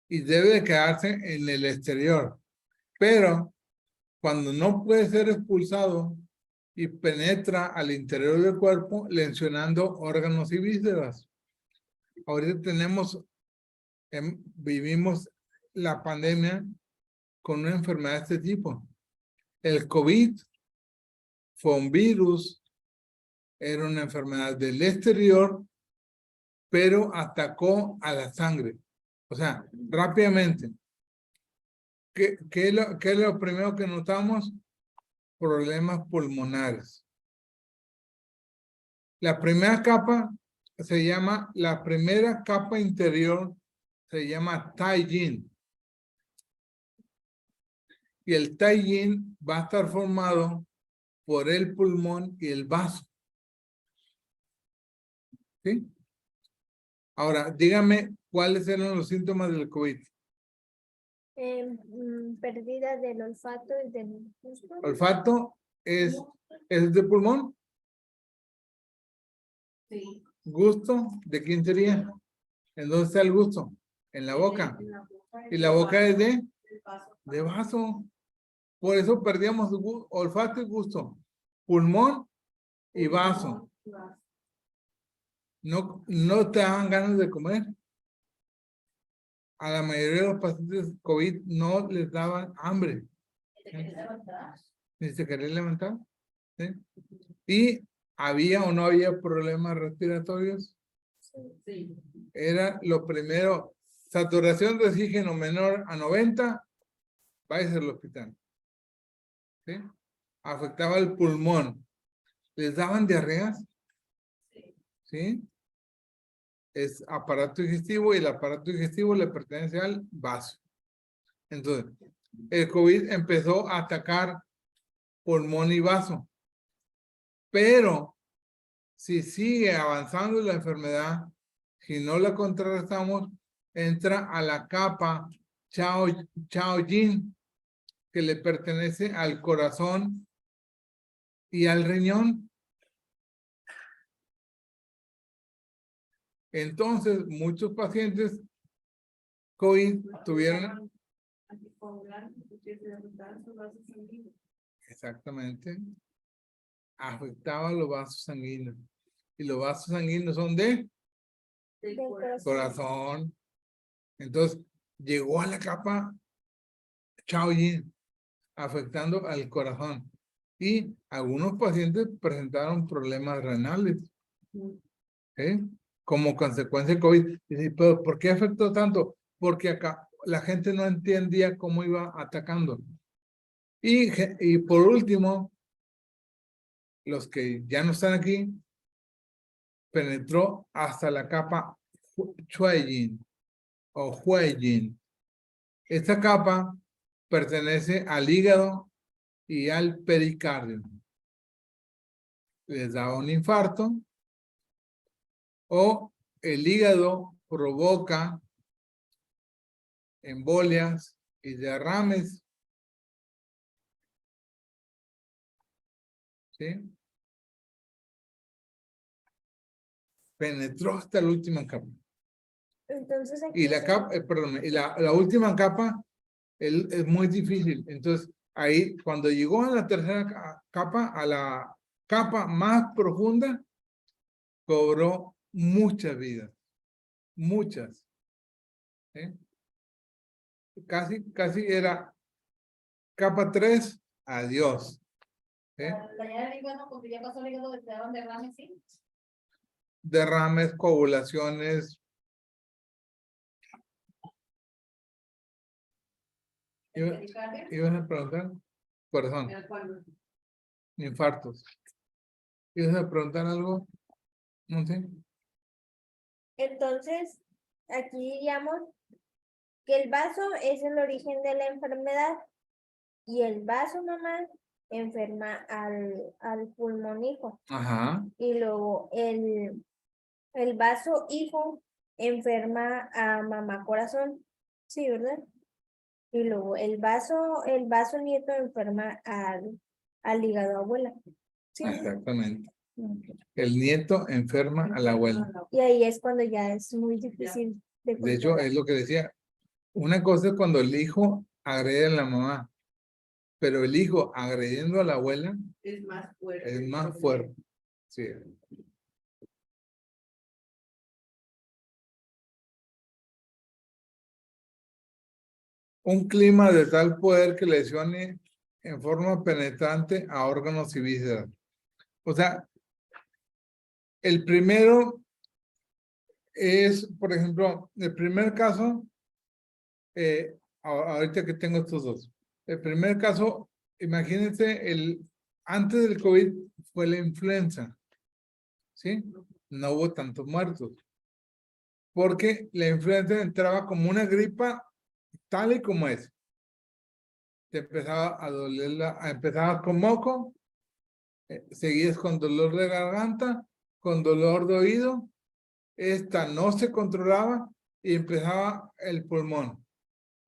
y debe quedarse en el exterior, pero cuando no puede ser expulsado y penetra al interior del cuerpo, lesionando órganos y vísceras. Ahorita vivimos la pandemia con una enfermedad de este tipo. El COVID fue un virus, era una enfermedad del exterior, pero atacó a la sangre. O sea, rápidamente. ¿Qué es lo primero que notamos? Problemas pulmonares. La primera capa la primera capa interior se llama Taijin. Y el Taijin va a estar formado por el pulmón y el vaso. ¿Sí? Ahora, dígame, ¿cuáles eran los síntomas del COVID? Pérdida del olfato y del gusto. Olfato es de pulmón. Sí. Gusto, ¿de quién sería? ¿En dónde está el gusto? En la boca. En la boca. Y la boca es de El vaso. vaso. Por eso perdíamos olfato y gusto. Pulmón y vaso. No te daban ganas de comer. A la mayoría de los pacientes COVID no les daban hambre. Ni se querían levantar. ¿Sí? Y había o no había problemas respiratorios. Sí. Era lo primero. Saturación de oxígeno menor a 90, váyase al hospital. ¿Sí? Afectaba el pulmón. ¿Les daban diarreas? ¿Sí? Es aparato digestivo y el aparato digestivo le pertenece al vaso. Entonces, el COVID empezó a atacar pulmón y vaso. Pero, si sigue avanzando la enfermedad, si no la contrarrestamos, entra a la capa Chaojin, que le pertenece al corazón y al riñón. Entonces, muchos pacientes COVID tuvieron exactamente, afectaba los vasos sanguíneos. Y los vasos sanguíneos son de Del corazón. corazón. Entonces, llegó a la capa Chaojin, afectando al corazón. Y algunos pacientes presentaron problemas renales. ¿Eh? Como consecuencia de COVID. Dice, pero ¿por qué afectó tanto? Porque acá la gente no entendía cómo iba atacando. Y por último, los que ya no están aquí, penetró hasta la capa Chuayin o Huayin. Esta capa pertenece al hígado y al pericardio. Les daba un infarto o el hígado provoca embolias y derrames. ¿Sí? penetró hasta la última capa. Entonces aquí Y la capa, perdón, y la última capa es muy difícil. Entonces, ahí, cuando llegó a la tercera capa, a la capa más profunda, cobró muchas vidas. Muchas. ¿Sí? Casi era capa 3, adiós. ¿Sí? La llave del hígado, porque ya pasó el hígado, te daban derrame, sí. Derrames, coagulaciones. El pericardio. ¿Ibas a preguntar? Corazón, Era cuando infartos. ¿Ibas a preguntar algo? No sé. Entonces, aquí diríamos que el vaso es el origen de la enfermedad y el vaso mamá enferma al pulmón hijo. Ajá. Y luego el vaso hijo enferma a mamá corazón. Sí, ¿verdad? Y luego el vaso nieto enferma al hígado abuela. Sí. Exactamente. Ok. El nieto enferma a la abuela. Y ahí es cuando ya es muy difícil de De hecho, controlar. es lo que decía. Una cosa es cuando el hijo agrede a la mamá, pero el hijo agrediendo a la abuela es más fuerte. es más fuerte. Sí. Un clima de tal poder que lesione en forma penetrante a órganos y vísceras. O sea, el primero es, por ejemplo, el primer caso, ahorita que tengo estos dos. El primer caso, imagínense, antes del COVID fue la influenza, ¿sí? No hubo tantos muertos. Porque la influenza entraba como una gripa tal y como es. Te empezaba a doler, empezabas con moco, seguías con dolor de garganta, con dolor de oído, esta no se controlaba y empezaba el pulmón,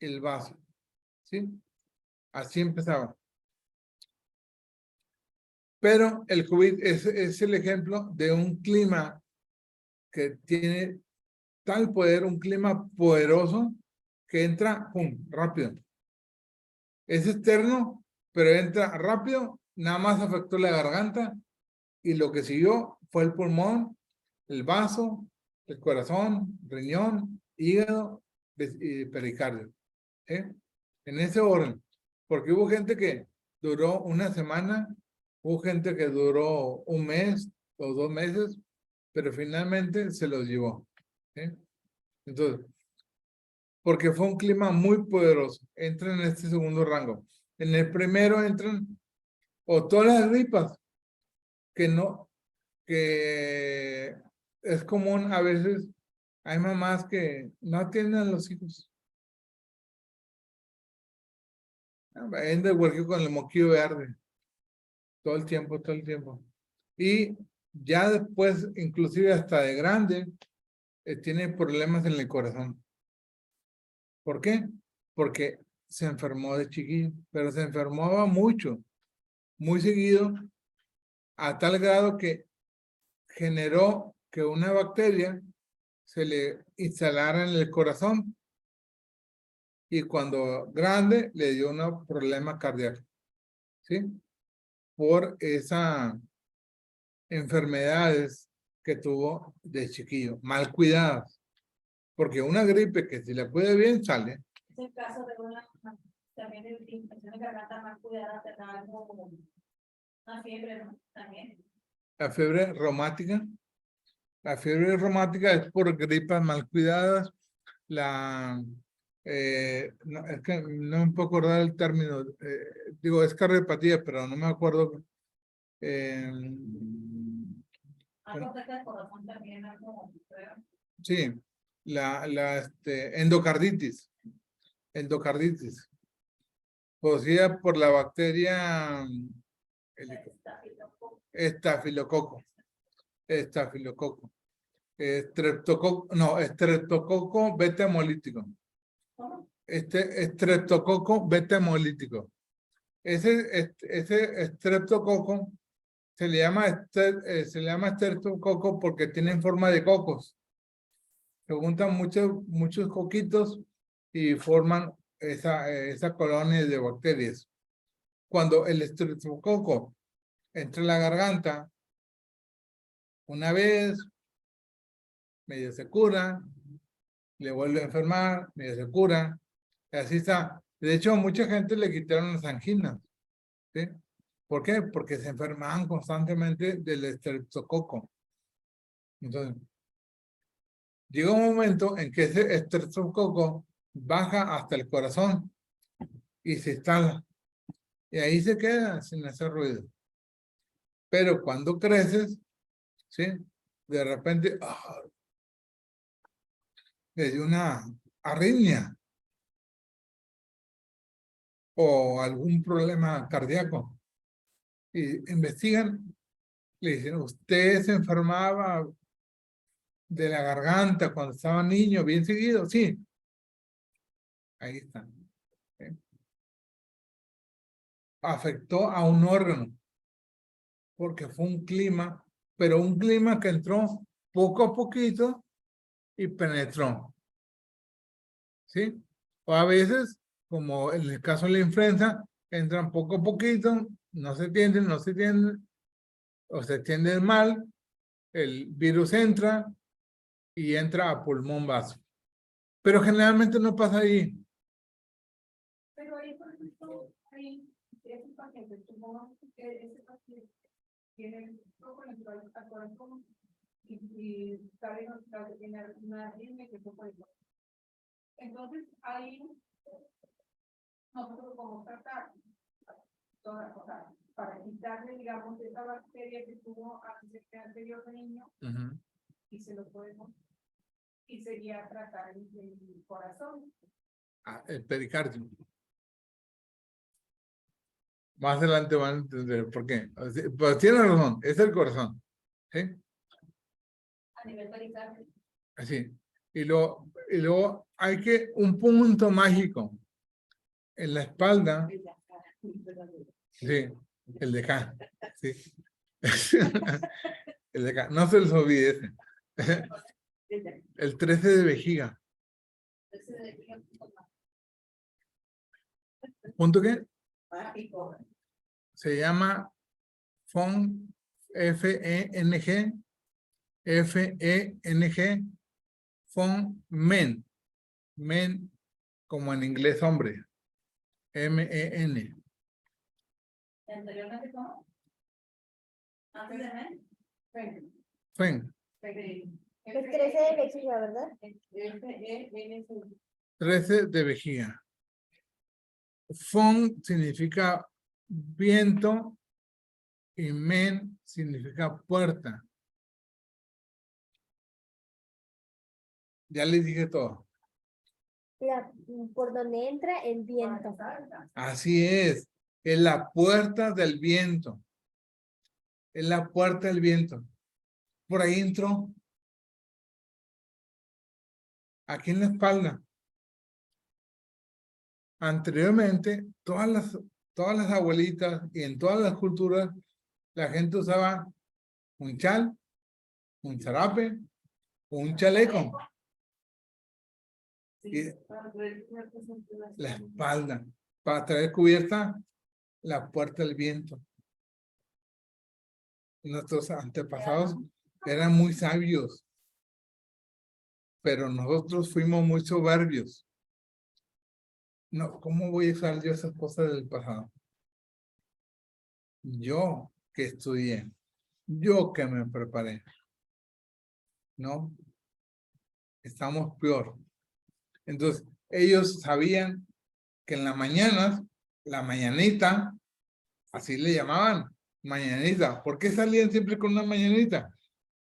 el vaso, ¿sí? Así empezaba. Pero el COVID es el ejemplo de un clima que tiene tal poder, un clima poderoso que entra, ¡pum!, rápido. Es externo, pero entra rápido, nada más afectó la garganta y lo que siguió fue el pulmón, el vaso, el corazón, riñón, hígado y pericardio. ¿Eh? En ese orden, porque hubo gente que duró una semana, hubo gente que duró un mes o 2 meses, pero finalmente se los llevó. ¿Eh? Entonces, porque fue un clima muy poderoso, entran en este segundo rango. En el primero entran o todas las gripas, que es común a veces, hay mamás que no atienden a los hijos. En de huerquio con el moquillo verde, todo el tiempo, todo el tiempo. Y ya después, inclusive hasta de grande, tiene problemas en el corazón. ¿Por qué? Porque se enfermó de chiquillo, pero se enfermaba mucho, muy seguido, a tal grado que generó que una bacteria se le instalara en el corazón y cuando grande le dio un problema cardíaco, ¿sí? Por esas enfermedades que tuvo de chiquillo, mal cuidadas, porque una gripe que si la cuida bien sale. Es el caso de también de infección de garganta más cuidada, te da algo como una fiebre, ¿no? También. La fiebre reumática. La fiebre reumática es por gripas mal cuidadas. No, es que no me puedo acordar el término. Digo, es cardiopatía, pero no me acuerdo. Algo cerca del corazón también, algo. Sí, endocarditis. Endocarditis. Producida por la bacteria estafilococo. Estafilococo. Estreptococo beta hemolítico. Estreptococo beta hemolítico. Ese estreptococo se le llama estreptococo porque tienen forma de cocos. Se juntan muchos coquitos y forman esa colonia de bacterias. Cuando el estreptococo entra en la garganta, una vez, medio se cura, le vuelve a enfermar, medio se cura, y así está. De hecho, a mucha gente le quitaron las anginas, ¿sí? ¿Por qué? Porque se enfermaban constantemente del estreptococo. Entonces, llega un momento en que ese estreptococo baja hasta el corazón y se instala. Y ahí se queda sin hacer ruido. Pero cuando creces, ¿sí? De repente, le dio una arritmia o algún problema cardíaco. Y investigan, le dicen, ¿usted se enfermaba de la garganta cuando estaba niño bien seguido? Sí. Ahí está. ¿Sí? Afectó a un órgano porque fue un clima, pero un clima que entró poco a poquito y penetró. ¿Sí? O a veces, como en el caso de la influenza, entran poco a poquito, no se tienden, o se tienden mal, el virus entra y entra a pulmón vaso. Pero generalmente no pasa ahí. Pero ahí, por ejemplo, ahí, ese paciente, supongamos que ese paciente tiene un poco al corazón y sabe que tiene una arritmia que poco de. Entonces, ahí nosotros podemos tratar toda cosa para quitarle, digamos, esa bacteria que tuvo anterior de niño y se lo podemos, y sería tratar el corazón. El pericardio. Más adelante van a entender por qué. Pues tiene razón, es el corazón. ¿Sí? A nivel pericardio. Así. Y luego hay un punto mágico en la espalda. Sí, el de acá. Sí. El de acá. No se les olvide ese. El 13 de vejiga. ¿Punto qué? Se llama FONG, F-E-N-G, F-E-N-G, FONG men. Men como en inglés hombre. M-E-N. ¿Anteriormente cómo? ¿Antes de men? FEN. Es 13 de vejiga, ¿verdad? 13 de vejiga. FON significa viento y men significa puerta. Ya les dije todo. Por donde entra el viento. Así es la puerta del viento. Es la puerta del viento. Por ahí entró. Aquí en la espalda. Anteriormente, todas las abuelitas y en todas las culturas, la gente usaba un chal, un zarape o un chaleco. Y la espalda, para traer cubierta la puerta del viento. Nuestros antepasados eran muy sabios, pero nosotros fuimos muy soberbios. No, ¿cómo voy a usar yo esas cosas del pasado? Yo que estudié, yo que me preparé. No, estamos peor. Entonces, ellos sabían que en la mañana, la mañanita, así le llamaban, mañanita. ¿Por qué salían siempre con una mañanita?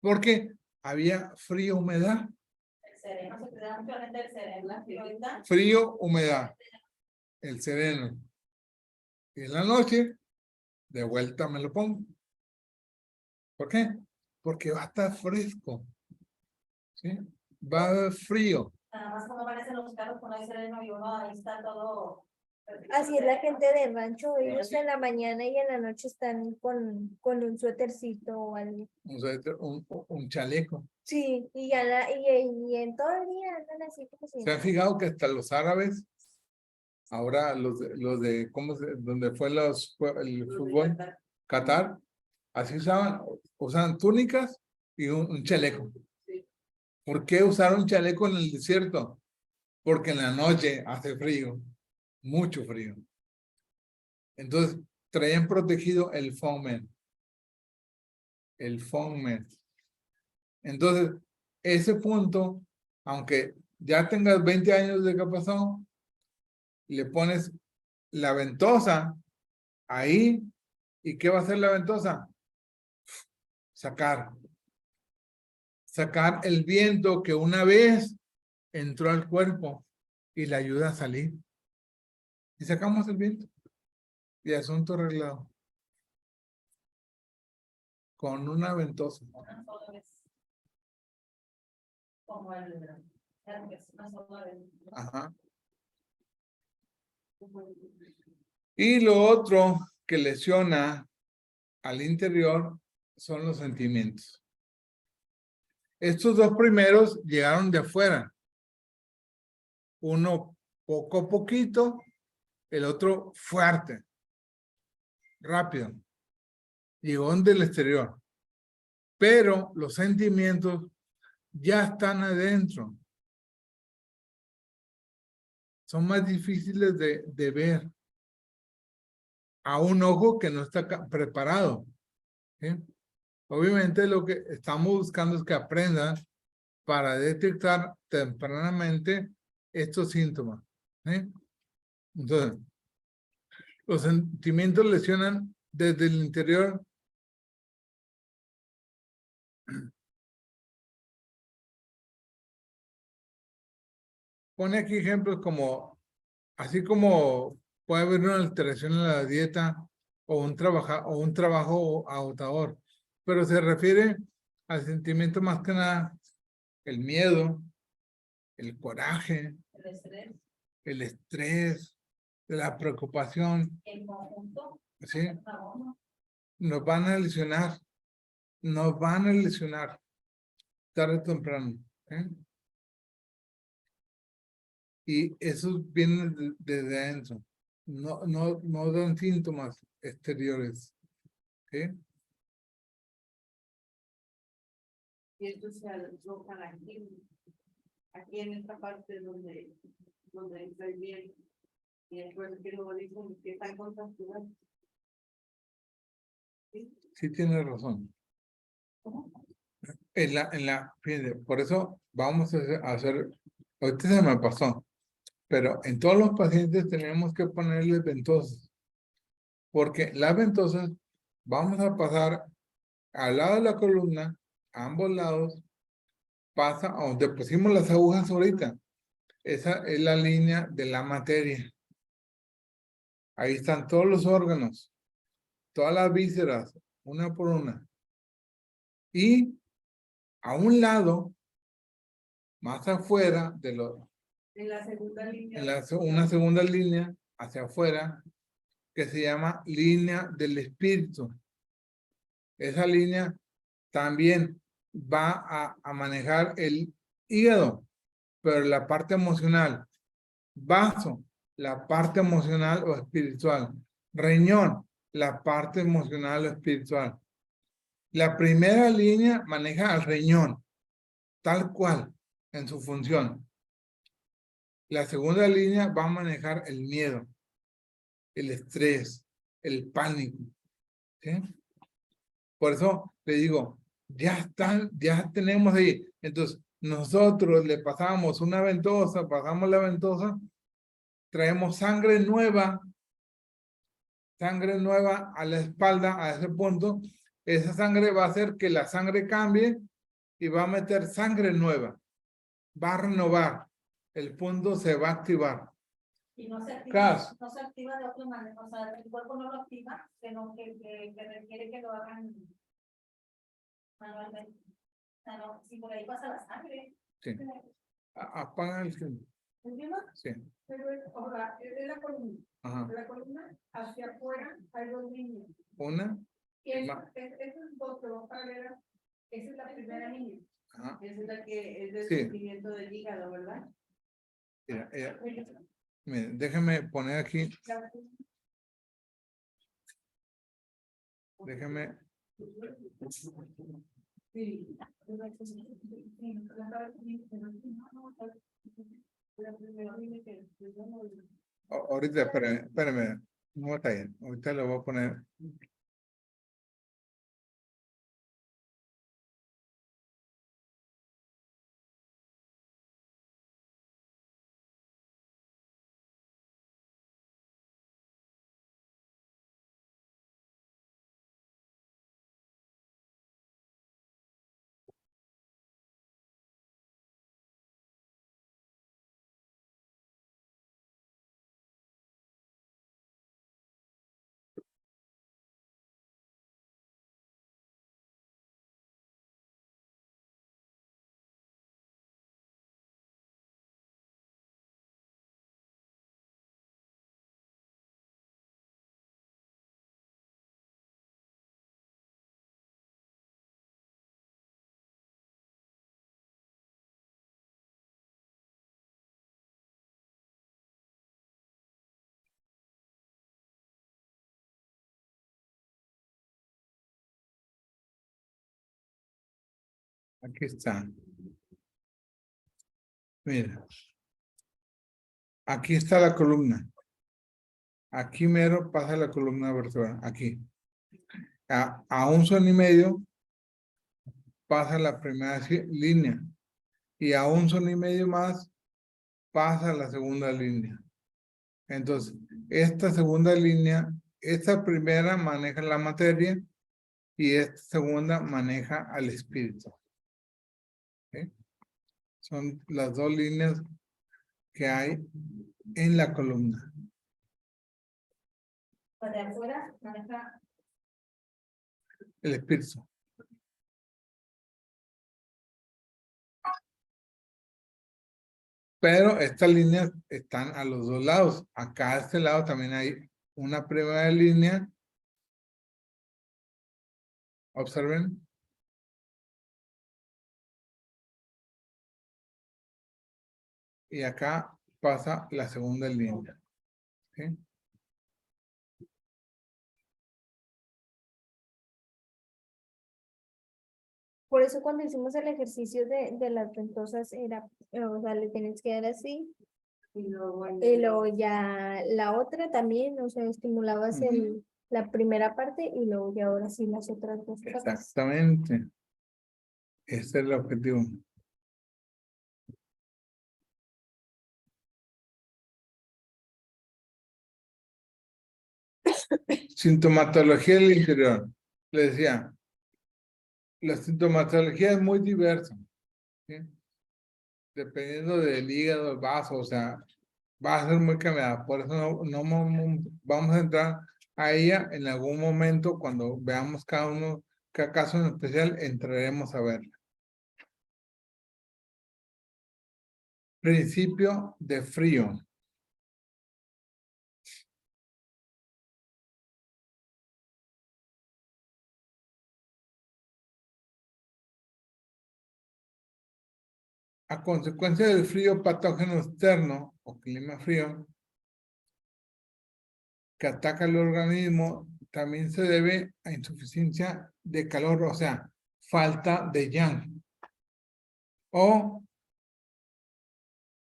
Porque había frío, humedad. El sereno, se te da mucho el sereno, la fibroidad. Frío, humedad. El sereno. Y en la noche, de vuelta me lo pongo. ¿Por qué? Porque va a estar fresco. ¿Sí? Va a haber frío. Nada más cuando aparecen los carros con el sereno y uno ahí está todo Así es la gente del rancho, ellos en la mañana y en la noche están con un suétercito o algo. Un chaleco. Sí, y en todo el día andan así como si. ¿Se han fijado que hasta los árabes, ahora donde fue el fútbol, Qatar, así usaban túnicas y un chaleco? ¿Por qué usar un chaleco en el desierto? Porque en la noche hace frío, mucho frío. Entonces, traían protegido el fomen. El fomen. Entonces, ese punto, aunque ya tengas 20 años de que pasó, le pones la ventosa ahí. ¿Y qué va a hacer la ventosa? Sacar el viento que una vez entró al cuerpo y le ayuda a salir. Y sacamos el viento. Y asunto arreglado. Con una ventosa. Una sola vez. Como una sola vez. Ajá. Y lo otro que lesiona al interior son los sentimientos. Estos dos primeros llegaron de afuera. Uno poco a poquito, el otro fuerte, rápido. Llegó del exterior. Pero los sentimientos ya están adentro. Son más difíciles de ver a un ojo que no está preparado. ¿Sí? Obviamente lo que estamos buscando es que aprendan para detectar tempranamente estos síntomas. ¿Sí? Entonces, los sentimientos lesionan desde el interior. Pone aquí ejemplos como, así como puede haber una alteración en la dieta o un trabajo agotador, pero se refiere al sentimiento más que nada, el miedo, el coraje, el estrés, la preocupación. En conjunto. ¿Sí? Nos van a lesionar, tarde o temprano. ¿Eh? Y eso viene desde adentro, no dan síntomas exteriores. ¿Sí? Y esto se alojan aquí en esta parte donde estoy bien. Y después que luego dicen que están contracturados. Sí tiene razón. Fíjense, por eso vamos a hacer, ahorita se me pasó, pero en todos los pacientes tenemos que ponerles ventosas, porque las ventosas vamos a pasar al lado de la columna, a ambos lados, pasa a donde pusimos las agujas ahorita. Esa es la línea de la materia. Ahí están todos los órganos, todas las vísceras, una por una. Y a un lado, más afuera de los... En la segunda línea. Una segunda línea hacia afuera, que se llama línea del espíritu. Esa línea también va a manejar el hígado, pero la parte emocional. Vaso, la parte emocional o espiritual. Riñón, la parte emocional o espiritual. La primera línea maneja al riñón, tal cual, en su función. La segunda línea va a manejar el miedo, el estrés, el pánico. ¿Sí? Por eso le digo, ya tenemos ahí. Entonces, nosotros le pasamos una ventosa, pasamos la ventosa, traemos sangre nueva a la espalda, a ese punto. Esa sangre va a hacer que la sangre cambie y va a meter sangre nueva. Va a renovar. El punto se va a activar. Y no se activa, Caso. no se activa de otra manera, o sea, el cuerpo no lo activa, sino que requiere que lo hagan manualmente. O sea, no, si por ahí pasa la sangre. Sí. Apaga el... ¿entiendes? Sí. Pero ahora, es la columna. Ajá. De la columna hacia afuera hay dos líneas. Una. Y Ma- esas dos que van paralelas, esa es la primera línea. Ajá. Esa es la que es del Sí. sentimiento del hígado, ¿verdad? Mira, miren, déjame poner aquí. Déjame. Sí. Ahorita, espérame. No está bien. Ahorita lo voy a poner. Aquí está. Mira. Aquí está la columna. Aquí mero pasa la columna vertebral. Aquí. A un son y medio pasa la primera línea. Y a un son y medio más pasa la segunda línea. Entonces, esta segunda línea, esta primera maneja la materia y esta segunda maneja al espíritu. ¿Sí? Son las dos líneas que hay en la columna. Pues de afuera maneja. El espíritu. Pero estas líneas están a los dos lados. Acá a este lado también hay una primera línea. Observen. Y acá pasa la segunda línea. ¿Sí? Por eso cuando hicimos el ejercicio de las ventosas era, o sea, le tienes que dar así. Y luego Y luego ya la otra también, o sea, estimulabas la primera parte y luego ya ahora sí las otras dos partes. Exactamente. Ese es el objetivo. Sintomatología del interior. Le decía, la sintomatología es muy diversa. ¿Sí? Dependiendo del hígado, el vaso, o sea, va a ser muy cambiada. Por eso no vamos a entrar a ella en algún momento cuando veamos cada caso en especial, entraremos a verla. Principio de frío. A consecuencia del frío patógeno externo o clima frío que ataca el organismo, también se debe a insuficiencia de calor, o sea, falta de yang. O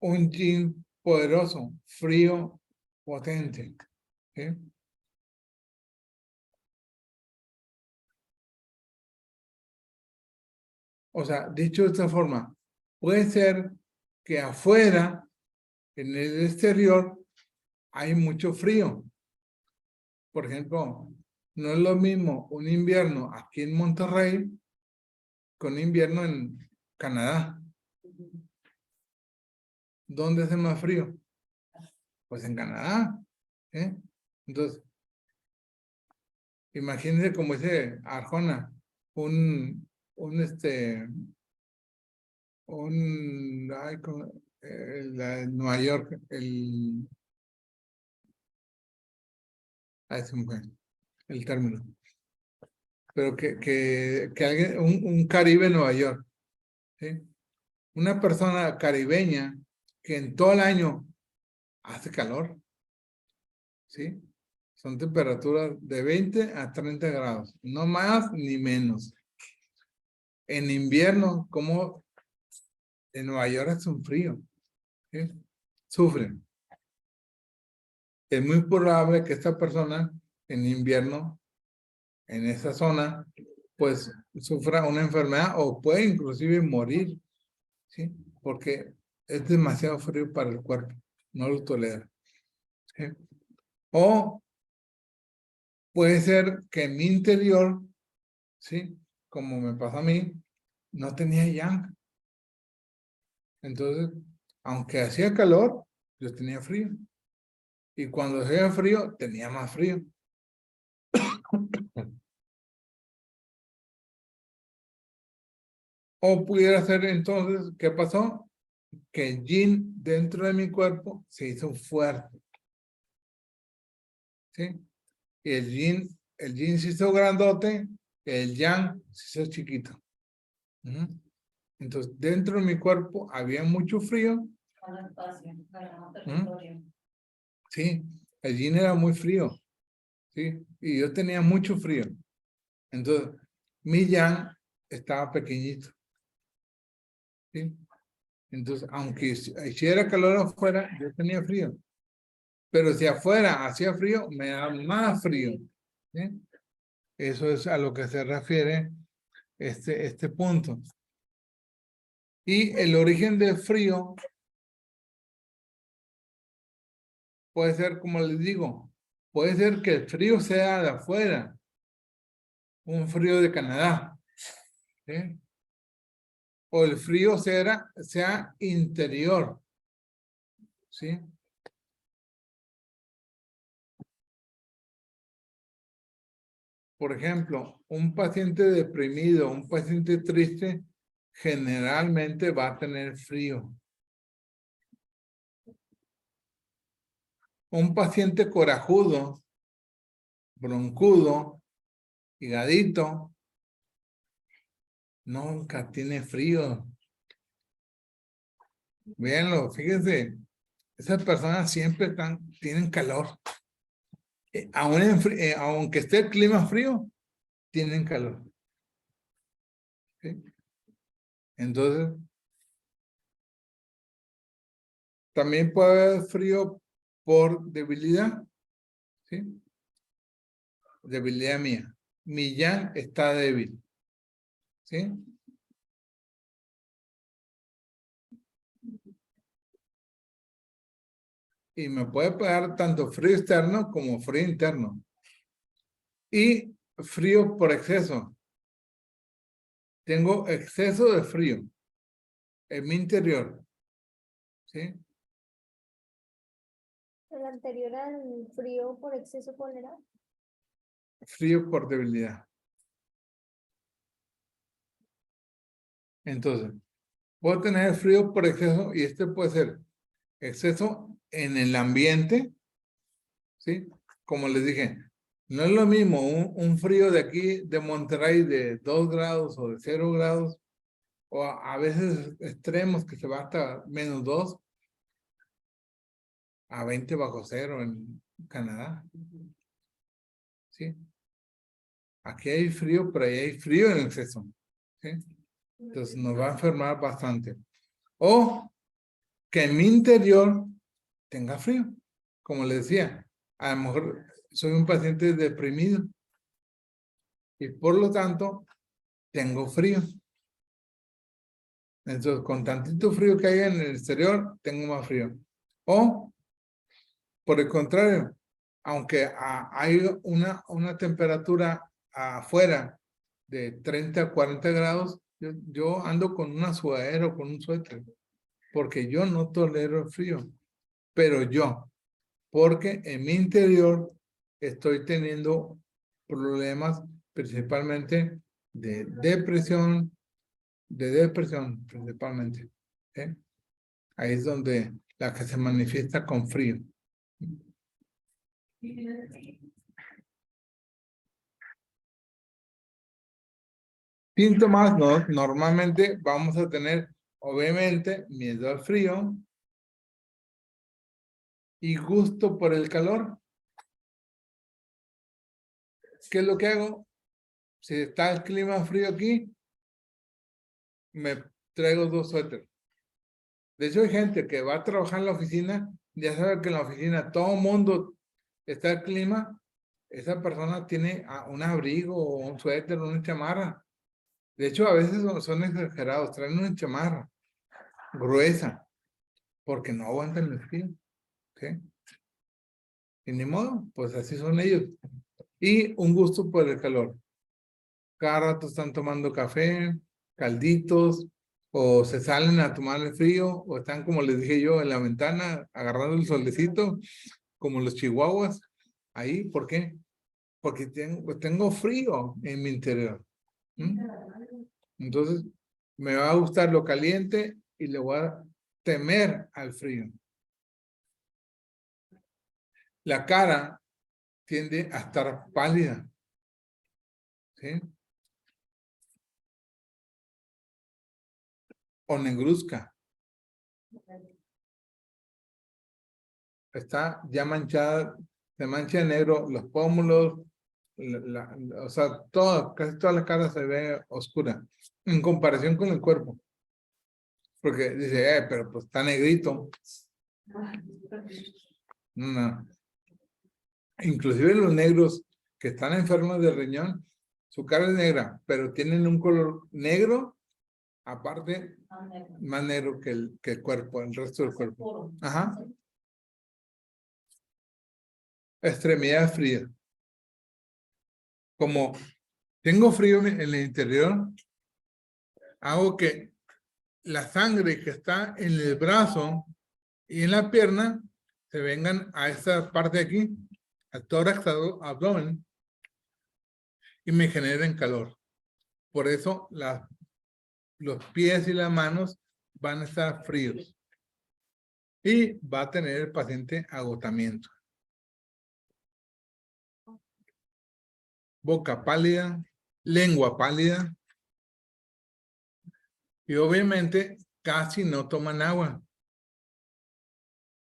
un yin poderoso, frío, potente. ¿Sí? O sea, dicho de esta forma, puede ser que afuera, en el exterior, hay mucho frío. Por ejemplo, no es lo mismo un invierno aquí en Monterrey con un invierno en Canadá. ¿Dónde hace más frío? Pues en Canadá. ¿Eh? Entonces, imagínense como dice Arjona, un Nueva York, se me fue el término. Pero que alguien, un Caribe en Nueva York, ¿sí? Una persona caribeña que en todo el año hace calor, ¿sí? Son temperaturas de 20 a 30 grados, no más ni menos. En invierno, como en Nueva York es un frío, ¿sí? Sufren. Es muy probable que esta persona en invierno, en esa zona, pues sufra una enfermedad o puede inclusive morir, ¿sí? Porque es demasiado frío para el cuerpo, no lo tolera, ¿sí? O puede ser que en mi interior, ¿sí? Como me pasa a mí, no tenía yang. Entonces, aunque hacía calor, yo tenía frío. Y cuando hacía frío, tenía más frío. O pudiera ser entonces, ¿qué pasó? Que el yin dentro de mi cuerpo se hizo fuerte. ¿Sí? Y el yin se hizo grandote, el yang se hizo chiquito. Entonces, dentro de mi cuerpo había mucho frío. Sí, el yin era muy frío. Sí, y yo tenía mucho frío. Entonces, mi yang estaba pequeñito. ¿Sí? Entonces, aunque hiciera calor afuera, yo tenía frío. Pero si afuera hacía frío, me da más frío. ¿Sí? Eso es a lo que se refiere este punto. Y el origen del frío puede ser, como les digo, puede ser que el frío sea de afuera, un frío de Canadá. ¿Sí? O el frío sea interior. ¿Sí? Por ejemplo, un paciente deprimido, un paciente triste, generalmente va a tener frío. Un paciente corajudo, broncudo, higadito, nunca tiene frío. Véanlo, fíjense, esas personas siempre tienen calor. Aunque esté el clima frío, tienen calor. ¿Sí? Entonces, también puede haber frío por debilidad. ¿Sí? Debilidad mía. Mi yang está débil. ¿Sí? Y me puede pegar tanto frío externo como frío interno. Y frío por exceso. Tengo exceso de frío en mi interior. ¿Sí? El anterior al frío por exceso, ¿cuál era? Frío por debilidad. Entonces, puedo tener frío por exceso y este puede ser exceso en el ambiente. ¿Sí? Como les dije, no es lo mismo un frío de aquí, de Monterrey, de 2 grados o de 0 grados, o a veces extremos que se va hasta -2, a 20 bajo cero en Canadá. ¿Sí? Aquí hay frío, pero ahí hay frío en exceso. ¿Sí? Entonces nos va a enfermar bastante. O que en mi interior tenga frío. Como les decía, a lo mejor soy un paciente deprimido y por lo tanto tengo frío. Entonces, con tantito frío que hay en el exterior, tengo más frío. O, por el contrario, aunque hay una temperatura afuera de 30 a 40 grados, yo ando con una sudadera o con un suéter, porque yo no tolero el frío. Pero porque en mi interior estoy teniendo problemas principalmente de depresión principalmente. ¿Sí? Ahí es donde la que se manifiesta con frío. Síntomas, normalmente vamos a tener, obviamente, miedo al frío y gusto por el calor. ¿Qué es lo que hago? Si está el clima frío aquí, me traigo 2 suéteres. De hecho, hay gente que va a trabajar en la oficina, ya sabe que en la oficina todo el mundo está el clima, esa persona tiene un abrigo, o un suéter, una chamarra. De hecho, a veces son exagerados, traen una chamarra gruesa, porque no aguantan el frío. ¿Sí? Y ni modo, pues así son ellos. Y un gusto por el calor. Cada rato están tomando café, calditos, o se salen a tomar el frío, o están, como les dije yo, en la ventana, agarrando el solecito, como los chihuahuas. Ahí, ¿por qué? Porque tengo frío en mi interior. Entonces, me va a gustar lo caliente y le voy a temer al frío. La cara tiende a estar pálida. ¿Sí? O negruzca. Está ya manchada, se mancha de negro los pómulos, o sea, casi toda la cara se ve oscura en comparación con el cuerpo. Porque dice, pero pues está negrito. No. Inclusive los negros que están enfermos de riñón, su cara es negra, pero tienen un color negro, aparte, más negro que el cuerpo, el resto del cuerpo. Ajá. Extremidad fría. Como tengo frío en el interior, hago que la sangre que está en el brazo y en la pierna se vengan a esta parte de aquí, al tórax, abdomen, y me generen calor. Por eso los pies y las manos van a estar fríos. Y va a tener el paciente agotamiento. Boca pálida, lengua pálida. Y obviamente casi no toman agua.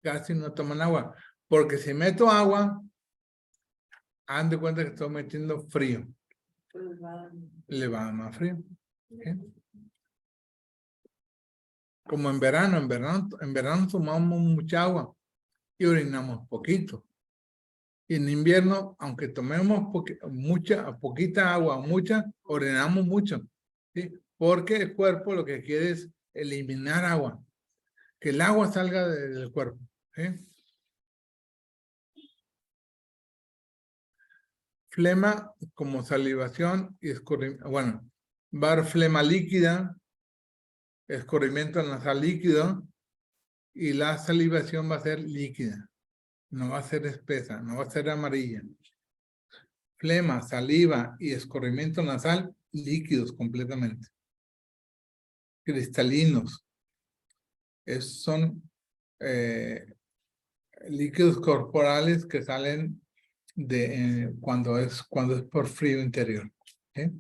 Casi no toman agua. Porque si meto agua, hagan de cuenta que estoy metiendo frío. Le va a dar más frío. ¿Okay? Como en verano tomamos mucha agua y orinamos poquito. Y en invierno, aunque tomemos poquita agua, orinamos mucho. ¿Sí? Porque el cuerpo lo que quiere es eliminar agua. Que el agua salga del cuerpo. ¿Sí? Flema como salivación y escurrimiento. Bueno, va a haber flema líquida, escurrimiento nasal líquido, y la salivación va a ser líquida. No va a ser espesa, no va a ser amarilla. Flema, saliva y escurrimiento nasal líquidos completamente. Cristalinos. Son líquidos corporales que salen cuando es por frío interior. ¿Sí?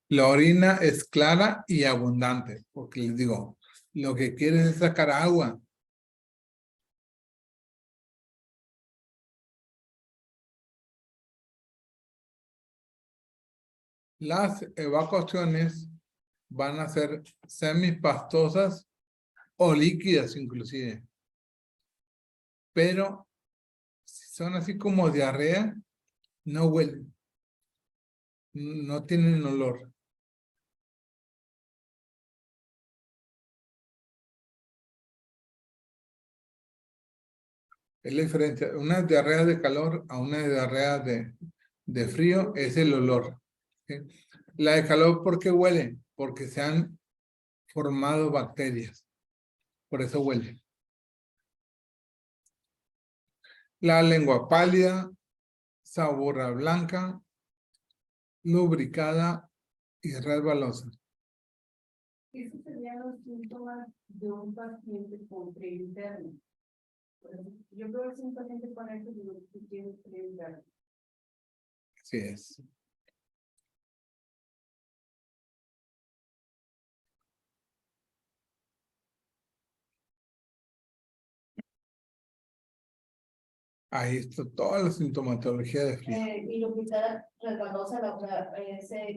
La orina es clara y abundante, porque les digo, lo que quieres es sacar agua. Las evacuaciones van a ser semipastosas o líquidas inclusive. Pero si son así como diarrea, no huelen. No tienen olor. Es la diferencia. Una diarrea de calor a una diarrea de frío es el olor. ¿Sí? La de calor, ¿por qué huele? Porque se han formado bacterias. Por eso huele. La lengua pálida, sabor a blanca, lubricada y resbalosa. Esos serían los síntomas de un paciente con frío interno. Yo creo que es un paciente con esto que tiene frío interno. Así es. Ahí está toda la sintomatología de frío. Y lo que está resbalosa, la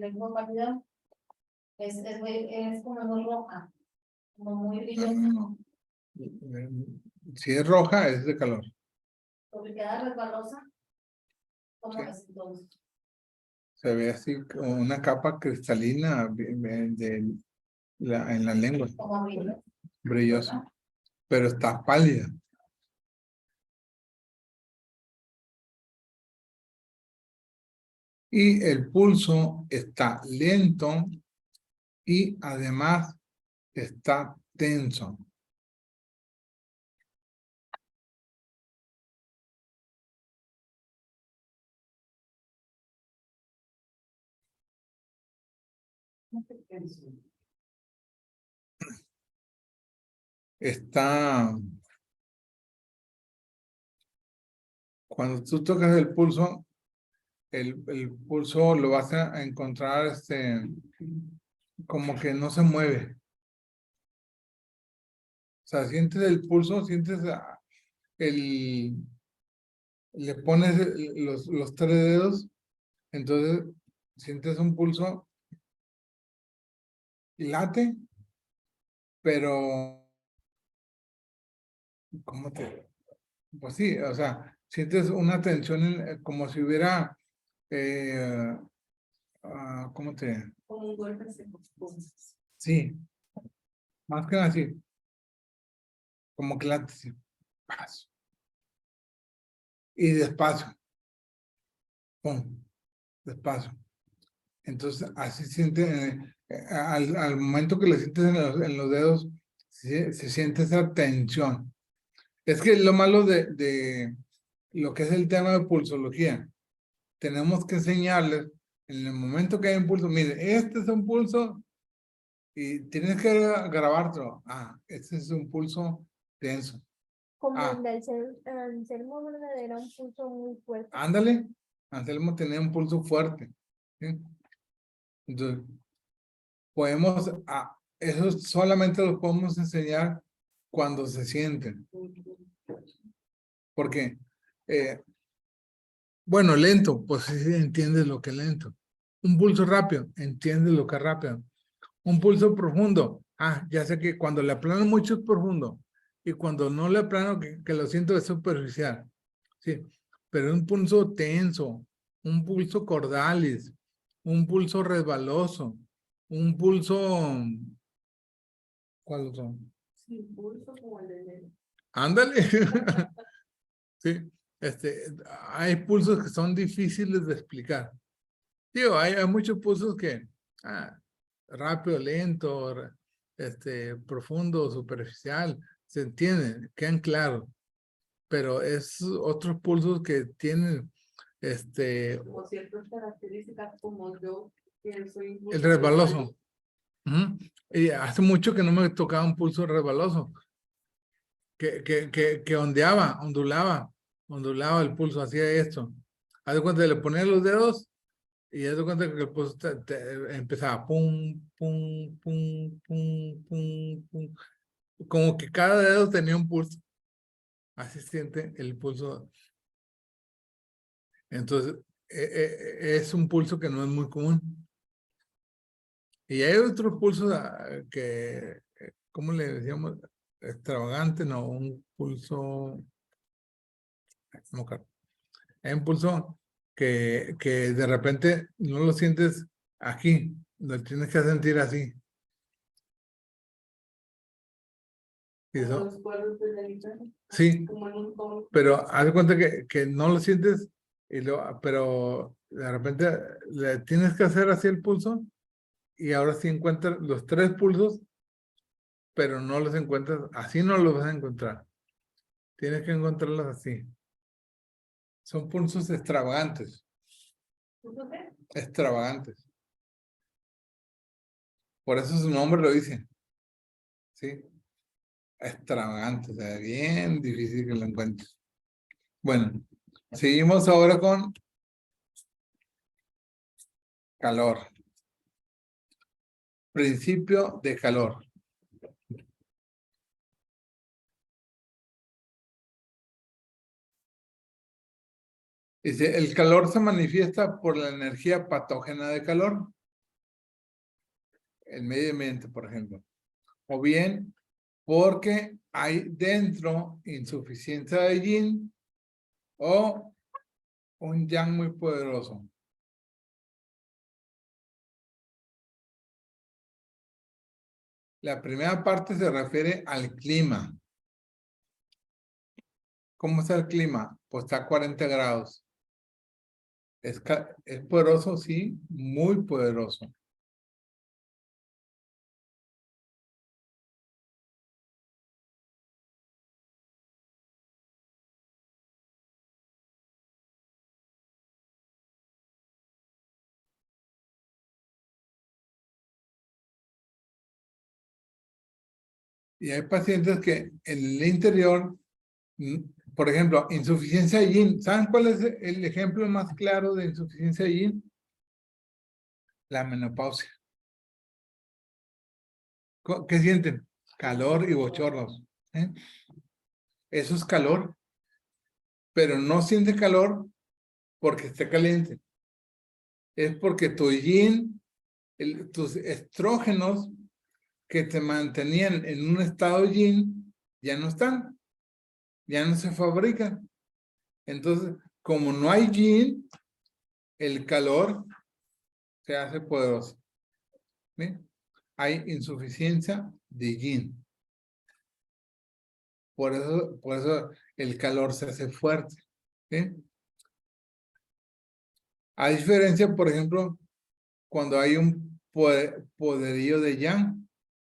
misma pálida, es como muy roja, como muy brillosa. Si es roja, es de calor. Lo que queda resbalosa, ¿cómo Sí. es entonces? Se ve así como una capa cristalina en la lengua, Como brillo. brillosa, pero está pálida. Y el pulso está lento y además está tenso. Está, cuando tú tocas el pulso lo vas a encontrar como que no se mueve. O sea, sientes el pulso, sientes le pones los 3 dedos, entonces sientes un pulso y late, pero ¿cómo te? Pues sí, o sea, sientes una tensión como si hubiera, ¿cómo te? Como un golpe seco. Sí, más que así, como que late así, paz. Y despacio, pum, despacio. Entonces, así siente, al momento que le sientes en los dedos, se siente esa tensión. Es que lo malo de lo que es el tema de pulsología, tenemos que enseñarles en el momento que hay un pulso, mire, este es un pulso y tienes que grabártelo. Ah, este es un pulso tenso. Como Ah, el del Anselmo, ¿verdad? Era un pulso muy fuerte. ándale, Anselmo tenía un pulso fuerte. ¿Sí? Entonces, podemos, eso solamente lo podemos enseñar cuando se sienten. Porque, bueno, lento, pues sí entiendes lo que es lento. Un pulso rápido, entiendes lo que es rápido. Un pulso profundo, ya sé que cuando le aplano mucho es profundo. Y cuando no le aplano, que lo siento es superficial. Sí, pero un pulso tenso, un pulso cordalis, un pulso resbaloso, un pulso, ¿cuáles son? Sin pulso como el de Ándale. Sí, hay pulsos que son difíciles de explicar. Digo, hay muchos pulsos que, rápido, lento, profundo, superficial, se entienden, quedan claros. Pero es otros pulsos que tienen, como ciertas características como yo que soy el impulso resbaloso. Ujú. Y hace mucho que no me tocaba un pulso resbaloso. Que ondulaba el pulso, hacía esto. Haz de cuenta que le ponía los dedos y haz de cuenta que el pulso empezaba pum, pum, pum, pum, pum, pum. Como que cada dedo tenía un pulso. Así siente el pulso. Entonces, es un pulso que no es muy común. Y hay otros pulsos que, ¿cómo le decíamos? Extravagante, no, un pulso. No, hay un pulso que de repente no lo sientes aquí, lo tienes que sentir así. Y como eso, los cuernos de la guitarra, sí, como en un tono. pero haz de cuenta que no lo sientes, pero de repente le tienes que hacer así el pulso y ahora sí encuentras los 3 pulsos, pero no los encuentras, así no los vas a encontrar. Tienes que encontrarlos así. Son pulsos extravagantes. ¿Tú qué? Extravagantes. Por eso su nombre lo dice. ¿Sí? Extravagante, o sea, bien difícil que lo encuentres. Bueno, seguimos ahora con calor. Principio de calor. Dice, el calor se manifiesta por la energía patógena de calor. El medio ambiente, por ejemplo. O bien, porque hay dentro insuficiencia de yin o un yang muy poderoso. La primera parte se refiere al clima. ¿Cómo está el clima? Pues está a 40 grados. ¿Es poderoso? Sí, muy poderoso. Y hay pacientes que en el interior, por ejemplo, insuficiencia de yin. ¿Saben cuál es el ejemplo más claro de insuficiencia de yin? La menopausia. ¿Qué sienten? Calor y bochornos. ¿Eh? Eso es calor, pero no siente calor porque esté caliente. Es porque tu yin, tus estrógenos que te mantenían en un estado yin, ya no están, ya no se fabrican. Entonces, como no hay yin, el calor se hace poderoso. ¿Sí? Hay insuficiencia de yin. Por eso el calor se hace fuerte. ¿Sí? A diferencia, por ejemplo, cuando hay un poderío de yang,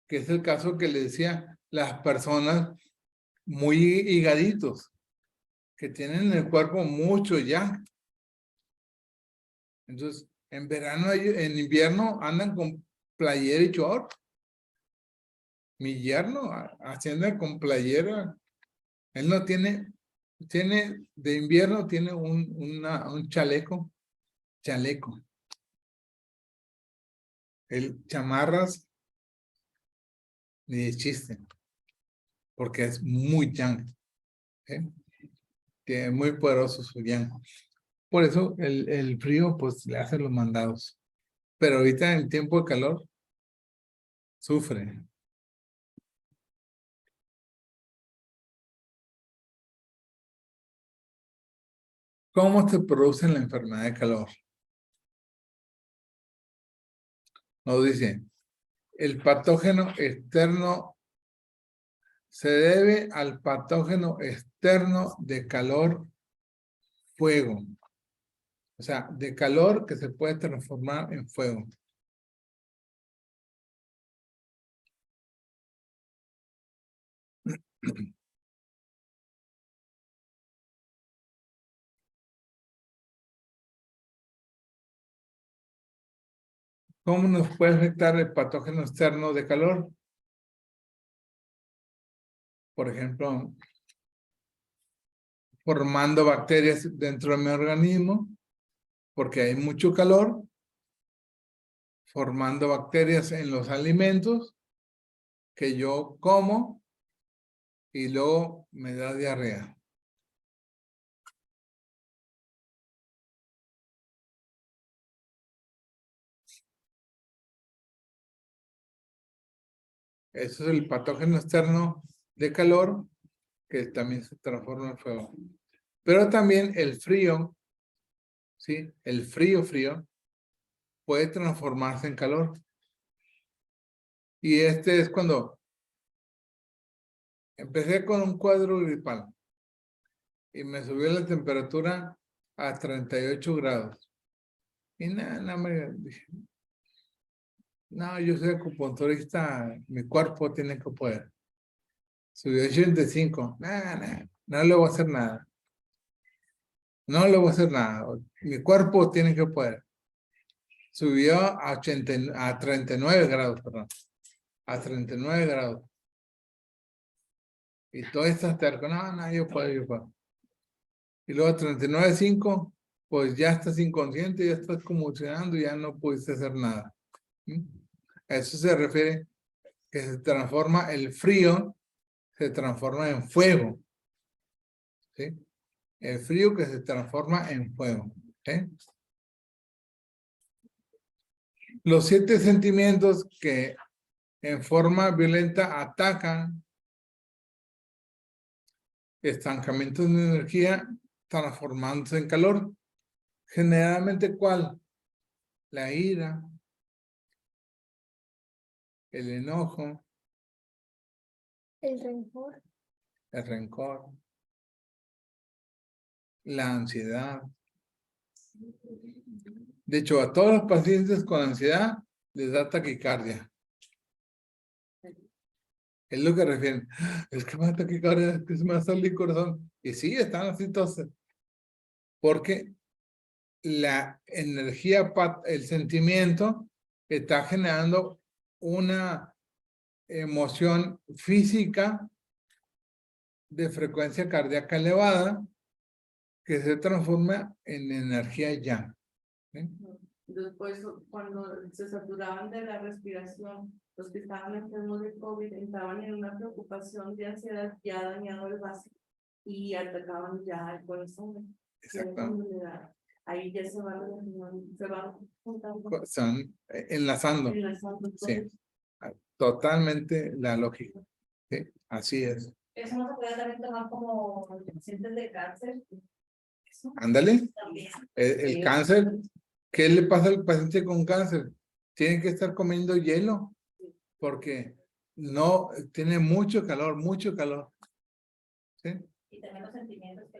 que es el caso que le decía las personas muy higaditos, que tienen en el cuerpo mucho yang. Entonces, en verano, en invierno andan con playera y short. Mi yerno haciendo con playera. Él no tiene de invierno tiene un chaleco. El chamarras ni de chiste, porque es muy yang. Que muy poderoso su yang. Por eso el frío pues le hace los mandados. Pero ahorita en tiempo de calor sufre. ¿Cómo se produce la enfermedad de calor? Nos dice, el patógeno externo se debe al patógeno externo de calor fuego. O sea, de calor que se puede transformar en fuego. ¿Cómo nos puede afectar el patógeno externo de calor? Por ejemplo, formando bacterias dentro de mi organismo, porque hay mucho calor, formando bacterias en los alimentos que yo como y luego me da diarrea. Eso es el patógeno externo de calor que también se transforma en fuego. Pero también el frío, ¿sí? El frío puede transformarse en calor. Y este es cuando empecé con un cuadro gripal y me subió la temperatura a 38 grados. Y nada, me dije, no, yo soy acupunturista, mi cuerpo tiene que poder. Subió a 85, no le voy a hacer nada. No le voy a hacer nada, mi cuerpo tiene que poder. subió a 39 grados, perdón. A 39 grados. Y todo estás terco, no, yo puedo. Y luego a 39.5, pues ya estás inconsciente, ya estás convulsionando, ya no pudiste hacer nada. ¿Mm? A eso se refiere que se transforma el frío, se transforma en fuego. ¿Sí? El frío que se transforma en fuego. ¿Sí? Los 7 sentimientos que en forma violenta atacan estancamientos de energía transformándose en calor. Generalmente, ¿cuál? La ira, el enojo, El rencor. el rencor, la ansiedad. De hecho, a todos los pacientes con ansiedad les da taquicardia. Es lo que refieren. Es que me da taquicardia, es que se me va a salir el corazón. Y sí, están así todos. Porque la energía, el sentimiento, está generando una emoción física de frecuencia cardíaca elevada que se transforma en energía yang. ¿Sí? Después, cuando se saturaban de la respiración, los que estaban enfermos de COVID entraban en una preocupación de ansiedad, ya dañado el vaso y atacaban ya el corazón. Exacto. Ahí ya se va juntando. Están enlazando. Sí. Totalmente la lógica. ¿Sí? Así es. Eso no se puede también tomar como pacientes de cáncer. Eso Ándale. también. El cáncer. ¿Qué le pasa al paciente con cáncer? Tiene que estar comiendo hielo porque no tiene mucho calor, mucho calor. ¿Sí? Y también los sentimientos que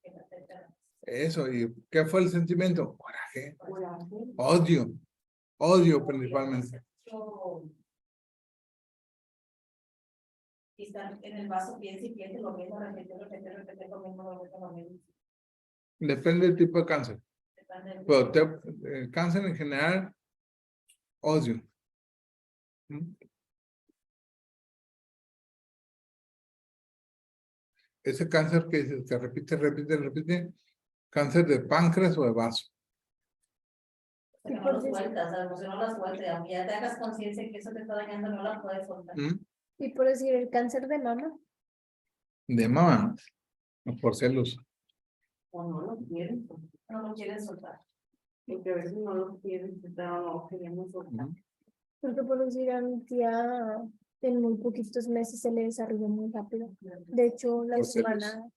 le afectan. Eso. ¿Y qué fue el sentimiento? Coraje. Odio. Odio principalmente. Y están en el vaso, piensa y piensa lo mismo, repite lo mismo. Depende del tipo de cáncer. Depende Pero el cáncer en general, odio. ¿Mm? Ese cáncer que se repite, cáncer de páncreas o de vaso. que no lo sueltas, o sea, no la sueltes, aunque ya te hagas conciencia que eso te está dañando, no la puedes soltar. ¿Mm? Y por decir, el cáncer de mama. De mama, no por celos. O no lo quieren, No lo quieren soltar. porque a veces no lo quieren, pero no queremos soltar. ¿Mm? Porque por decir, a mi tía en muy poquitos meses se le desarrolló muy rápido. De hecho, la Por celos. semana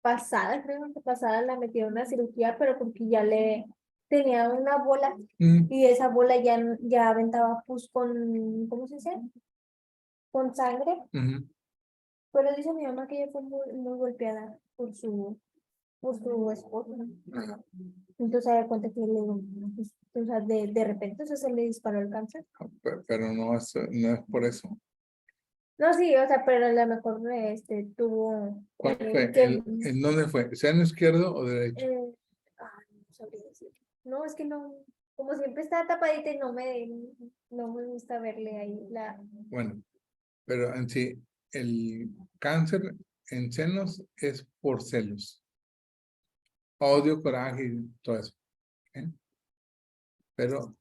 pasada, creo que pasada, la metieron en una cirugía, pero porque ya le tenía una bola ¿Mm? y esa bola ya aventaba pus con, ¿cómo se dice? Con sangre. Ujú. Pero dice mi mamá que ella fue muy golpeada por su esposo. Entonces, se da cuenta que o sea, de repente se le disparó el cáncer. Pero no es por eso. No, sí, o sea, pero a lo mejor tuvo. ¿Cuál fue? Que, ¿En dónde fue? ¿Seno izquierdo o derecho? no sabría decir. No, es que no, como siempre está tapadita y no me gusta verle ahí la. Bueno, pero en sí, el cáncer en senos es por celos. Odio, coraje y todo eso. ¿Eh? Pero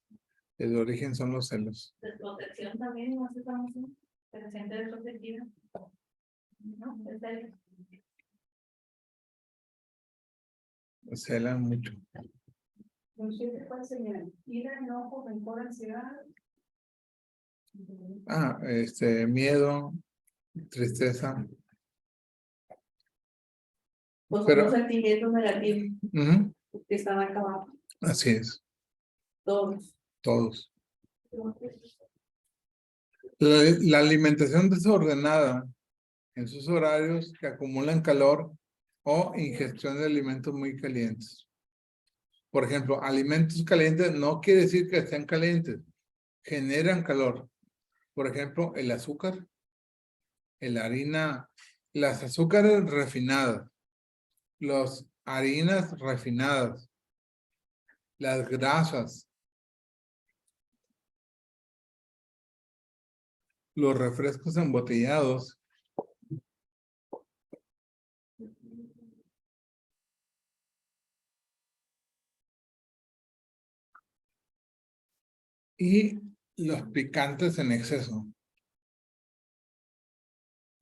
el origen son los celos. Desprotección también, no sé cómo se siente desprotegida. No, es él. Celan mucho. ¿Cuál sería? Ira, enojo, rencor, ansiedad. Miedo, tristeza. Pues Pero- los sentimientos negativos Ujú. que están acabados, Así es, todos. todos. La alimentación desordenada en sus horarios que acumulan calor o ingestión de alimentos muy calientes. Por ejemplo, alimentos calientes no quiere decir que estén calientes, generan calor. Por ejemplo, el azúcar, la harina, las azúcares refinadas, las harinas refinadas, las grasas, los refrescos embotellados y los picantes en exceso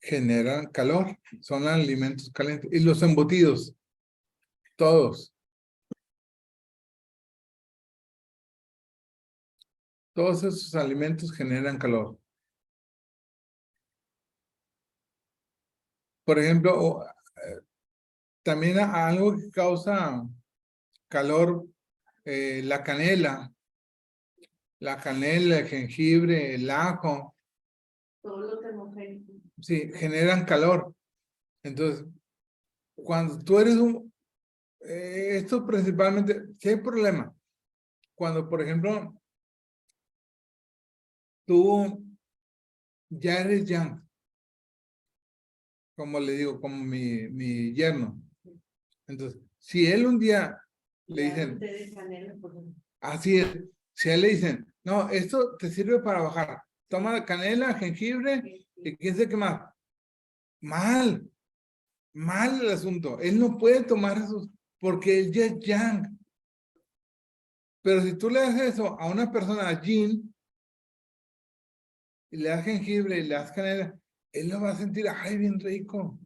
generan calor, son alimentos calientes. Y los embutidos, todos esos alimentos generan calor. Por ejemplo, también algo que causa calor, la canela, el jengibre, el ajo, Todo lo termogénico. sí, generan calor. Entonces, cuando tú eres esto principalmente, si hay problema, cuando por ejemplo, tú ya eres yang, como le digo, como mi yerno. Entonces, si él un día le dicen, Ustedes canela, por ejemplo. así es, si a él le dicen, no, esto te sirve para bajar, toma canela, jengibre y quién sabe qué más. Mal el asunto. Él no puede tomar eso porque él ya es yang. Pero si tú le haces eso a una persona yin y le das jengibre y le das canela, él lo va a sentir, ay, bien rico.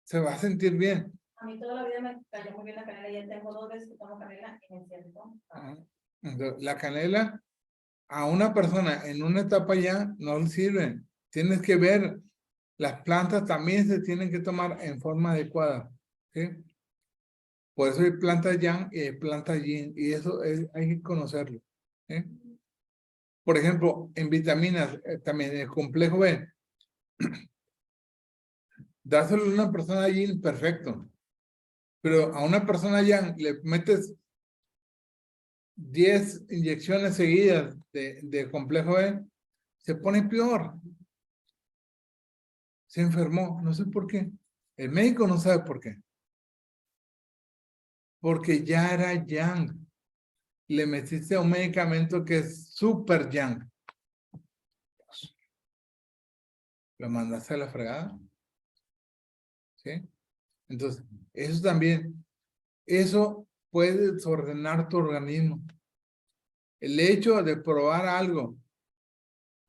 Se va a sentir bien. A mí toda la vida me cayó muy bien la canela y ya tengo 2 veces que tomo canela y me siento. Entonces, la canela a una persona en una etapa ya no le sirve. Tienes que ver, las plantas también se tienen que tomar en forma adecuada. ¿Sí? Por eso hay plantas yang y hay plantas yin, y eso hay que conocerlo. ¿Sí? Por ejemplo, en vitaminas, también el complejo B, dáselo a una persona yin, perfecto. Pero a una persona yang le metes 10 inyecciones seguidas de complejo B, se pone peor. Se enfermó, no sé por qué. El médico no sabe por qué. Porque ya era yang. Le metiste un medicamento que es súper yang. Lo mandaste a la fregada. ¿Sí? Entonces, eso también, eso puede desordenar tu organismo. El hecho de probar algo,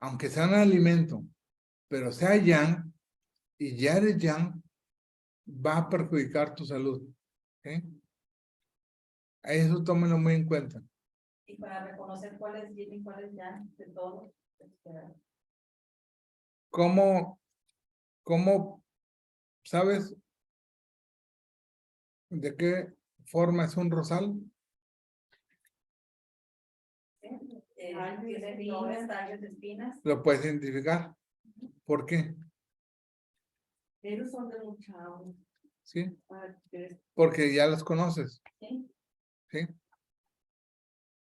aunque sea un alimento, pero sea yang, y ya eres yang, va a perjudicar tu salud. ¿Sí? Eso tómenlo muy en cuenta. Y para reconocer cuál es yin y cuál es yang de todo. ¿Cómo sabes de qué forma es un rosal? Tiene flores, tallos, espinas. Lo puedes identificar. ¿Por qué? Ellos son de mucha agua. ¿Sí? Para que Porque ya los conoces. ¿Sí? ¿Sí?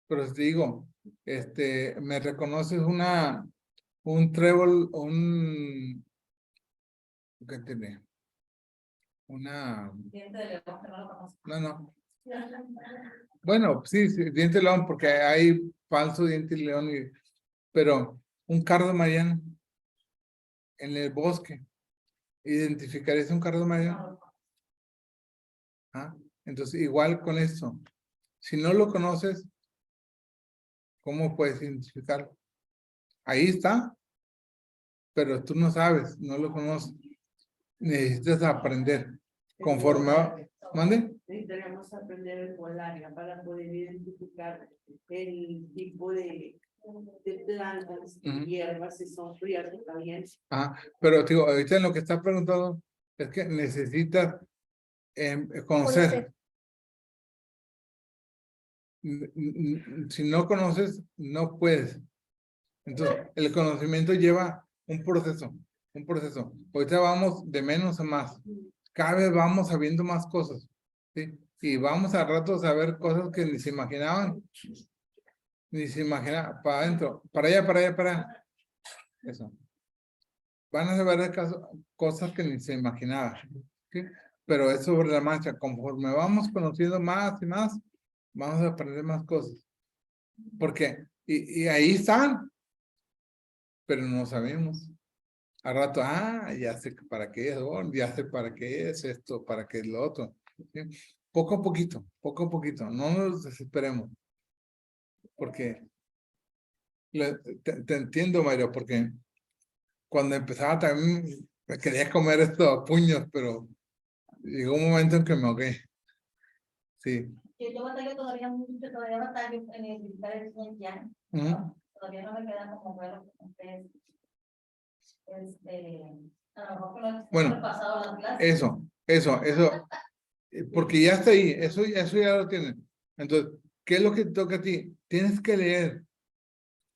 Pero te digo, me reconoces un trébol, ¿qué tiene? Diente de león, que no lo conozco. No. Bueno, sí, diente de león, porque hay falso diente de león, pero un cardo mariano en el bosque, ¿identificarías un cardo mariano? ¿Ah? Entonces, igual con esto, si no lo conoces, ¿cómo puedes identificarlo? Ahí está, pero tú no sabes, no lo conoces. Necesitas aprender. Conforme ¿mande? necesitaríamos aprender el polaria para poder identificar el tipo de plantas, hierbas, si son frías o calientes. Pero digo, ahorita en lo que está preguntando es que necesitas conocer. Si no conoces, no puedes. Entonces, el conocimiento lleva un proceso. Ahorita vamos de menos a más. Cada vez vamos sabiendo más cosas. ¿Sí? Y vamos a ratos a ver cosas que ni se imaginaban. Ni se imaginaban. Para adentro. Para allá. Eso. Van a saber cosas que ni se imaginaban. ¿Sí? Pero es sobre la marcha. Conforme vamos conociendo más y más, vamos a aprender más cosas. Porque, y ahí están. pero no sabemos. Al rato, ya sé para qué es, ya sé para qué es esto, para qué es lo otro. ¿Sí? Poco a poquito, no nos desesperemos. Porque te entiendo, Mario, porque cuando empezaba también me quería comer esto a puños, pero llegó un momento en que me ahogué. Sí. Yo batallo todavía mucho, todavía batallo en identificar el yin yang. Ujú. Todavía no me queda como bueno, entonces, a lo mejor no Bueno, he pasado las clases. eso, porque ya está ahí, eso ya lo tienen. Entonces, ¿qué es lo que te toca a ti? Tienes que leer,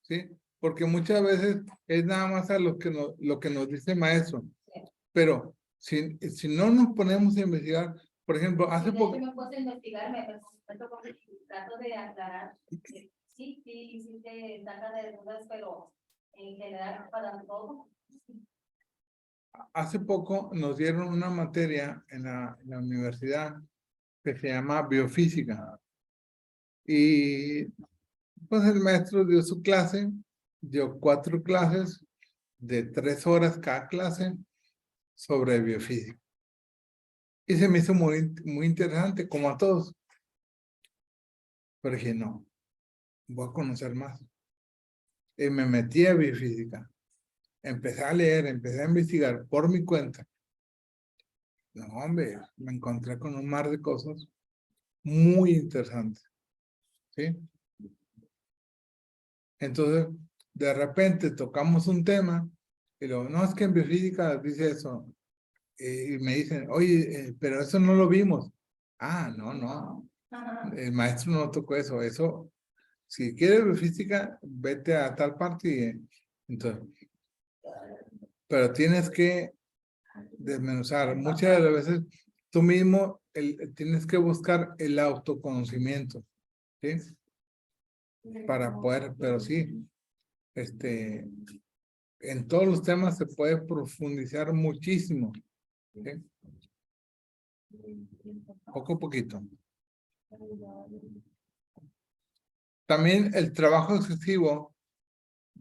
¿sí? Porque muchas veces es nada más a lo que nos dice el maestro. Sí. Pero si no nos ponemos a investigar, por ejemplo, hace De poco... hecho, me puse a investigar, me encuentro con trato de aclarar. Sí, te saca de dudas, pero en general para todo. Hace poco nos dieron una materia en la universidad que se llama biofísica. Y pues el maestro dio su clase, dio 4 clases de 3 horas cada clase sobre biofísica. Y se me hizo muy interesante, como a todos. Pero dije, no, voy a conocer más. Y me metí a biofísica. Empecé a leer, empecé a investigar por mi cuenta. No, hombre, me encontré con un mar de cosas muy interesantes. ¿Sí? Entonces, de repente tocamos un tema y luego, no, es que en biofísica dice eso. Y me dicen, oye, pero eso no lo vimos. No. El maestro no tocó eso. Eso, si quieres biofísica, vete a tal parte. Entonces, pero tienes que desmenuzar. Muchas de las veces tú mismo tienes que buscar el autoconocimiento. ¿Sí? Para poder, pero sí, en todos los temas se puede profundizar muchísimo. ¿Sí? Poco a poquito. También el trabajo excesivo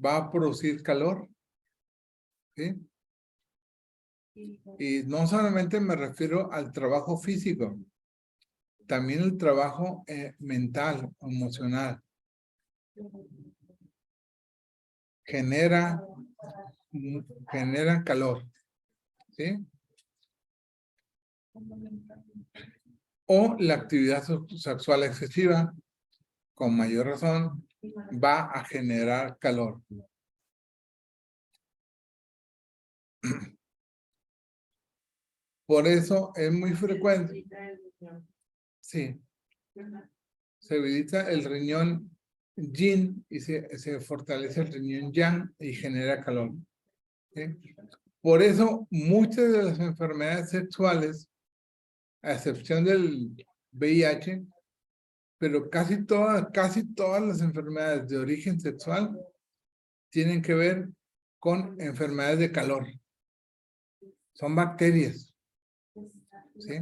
va a producir calor. ¿Sí? Y no solamente me refiero al trabajo físico, también el trabajo mental, emocional. Genera calor. ¿Sí? O la actividad sexual excesiva, con mayor razón, va a generar calor. Por eso es muy frecuente. Sí. Se debilita el riñón yin y se fortalece el riñón yang y genera calor. ¿Sí? Por eso muchas de las enfermedades sexuales, a excepción del VIH, pero casi todas las enfermedades de origen sexual tienen que ver con enfermedades de calor. Son bacterias. ¿Sí?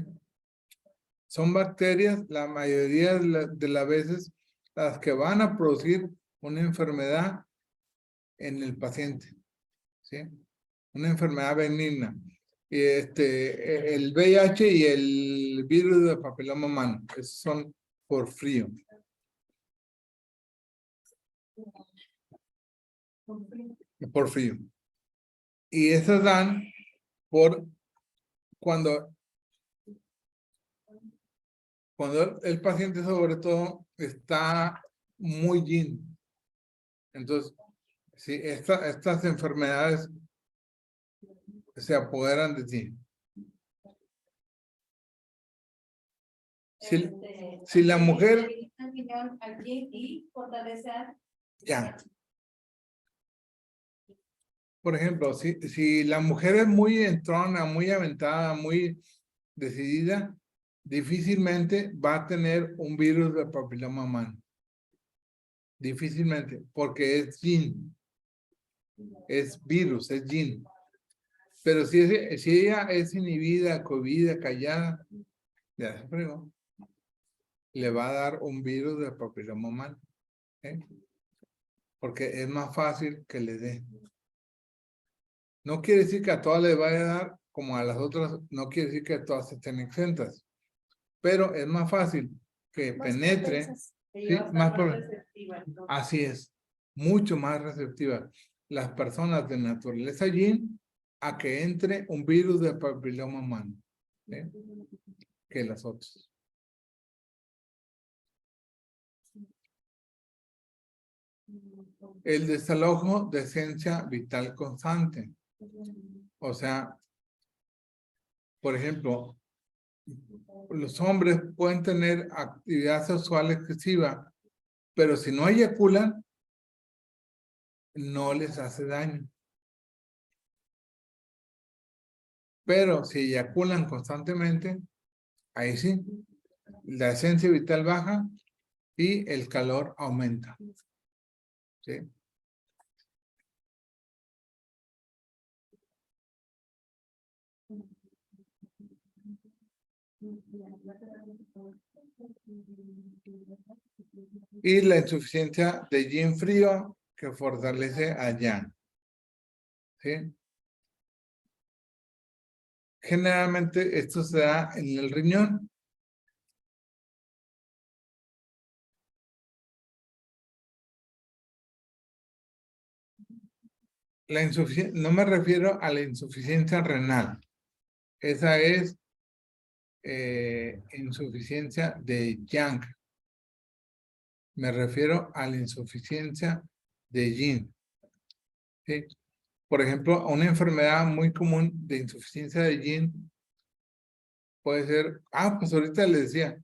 Son bacterias, la mayoría de las veces, las que van a producir una enfermedad en el paciente. ¿Sí? Una enfermedad benigna. Y el VIH y el virus de papiloma humano, esos son por frío. Por frío. Y esas dan por cuando el paciente sobre todo está muy yin. Entonces, sí, estas enfermedades se apoderan de ti. Si la mujer... Ya. Por ejemplo, si la mujer es muy entrona, muy aventada, muy decidida, difícilmente va a tener un virus de papiloma humano. Difícilmente, porque es yin. Es virus, es yin. Pero si ella es inhibida, cohibida, callada, ya se fregó. Le va a dar un virus de papiloma humano. ¿Eh? Porque es más fácil que le dé. No quiere decir que a todas les vaya a dar como a las otras, no quiere decir que todas estén exentas. Pero es más fácil que Más penetre, propensas. Ella sí, va a estar más más por- receptiva, entonces. así es, mucho más receptiva las personas de naturaleza yin a que entre un virus de papiloma humano, ¿sí? Que las otras. El desalojo de esencia vital constante. O sea, por ejemplo, los hombres pueden tener actividad sexual excesiva, pero si no eyaculan, no les hace daño. Pero si eyaculan constantemente, ahí sí, la esencia vital baja y el calor aumenta. ¿Sí? Y la insuficiencia de yin frío que fortalece a yang. ¿Sí? Generalmente esto se da en el riñón. La insuficiencia, no me refiero a la insuficiencia renal. Esa es insuficiencia de yang. Me refiero a la insuficiencia de yin. ¿Sí? Por ejemplo, una enfermedad muy común de insuficiencia de yin puede ser, pues ahorita les decía,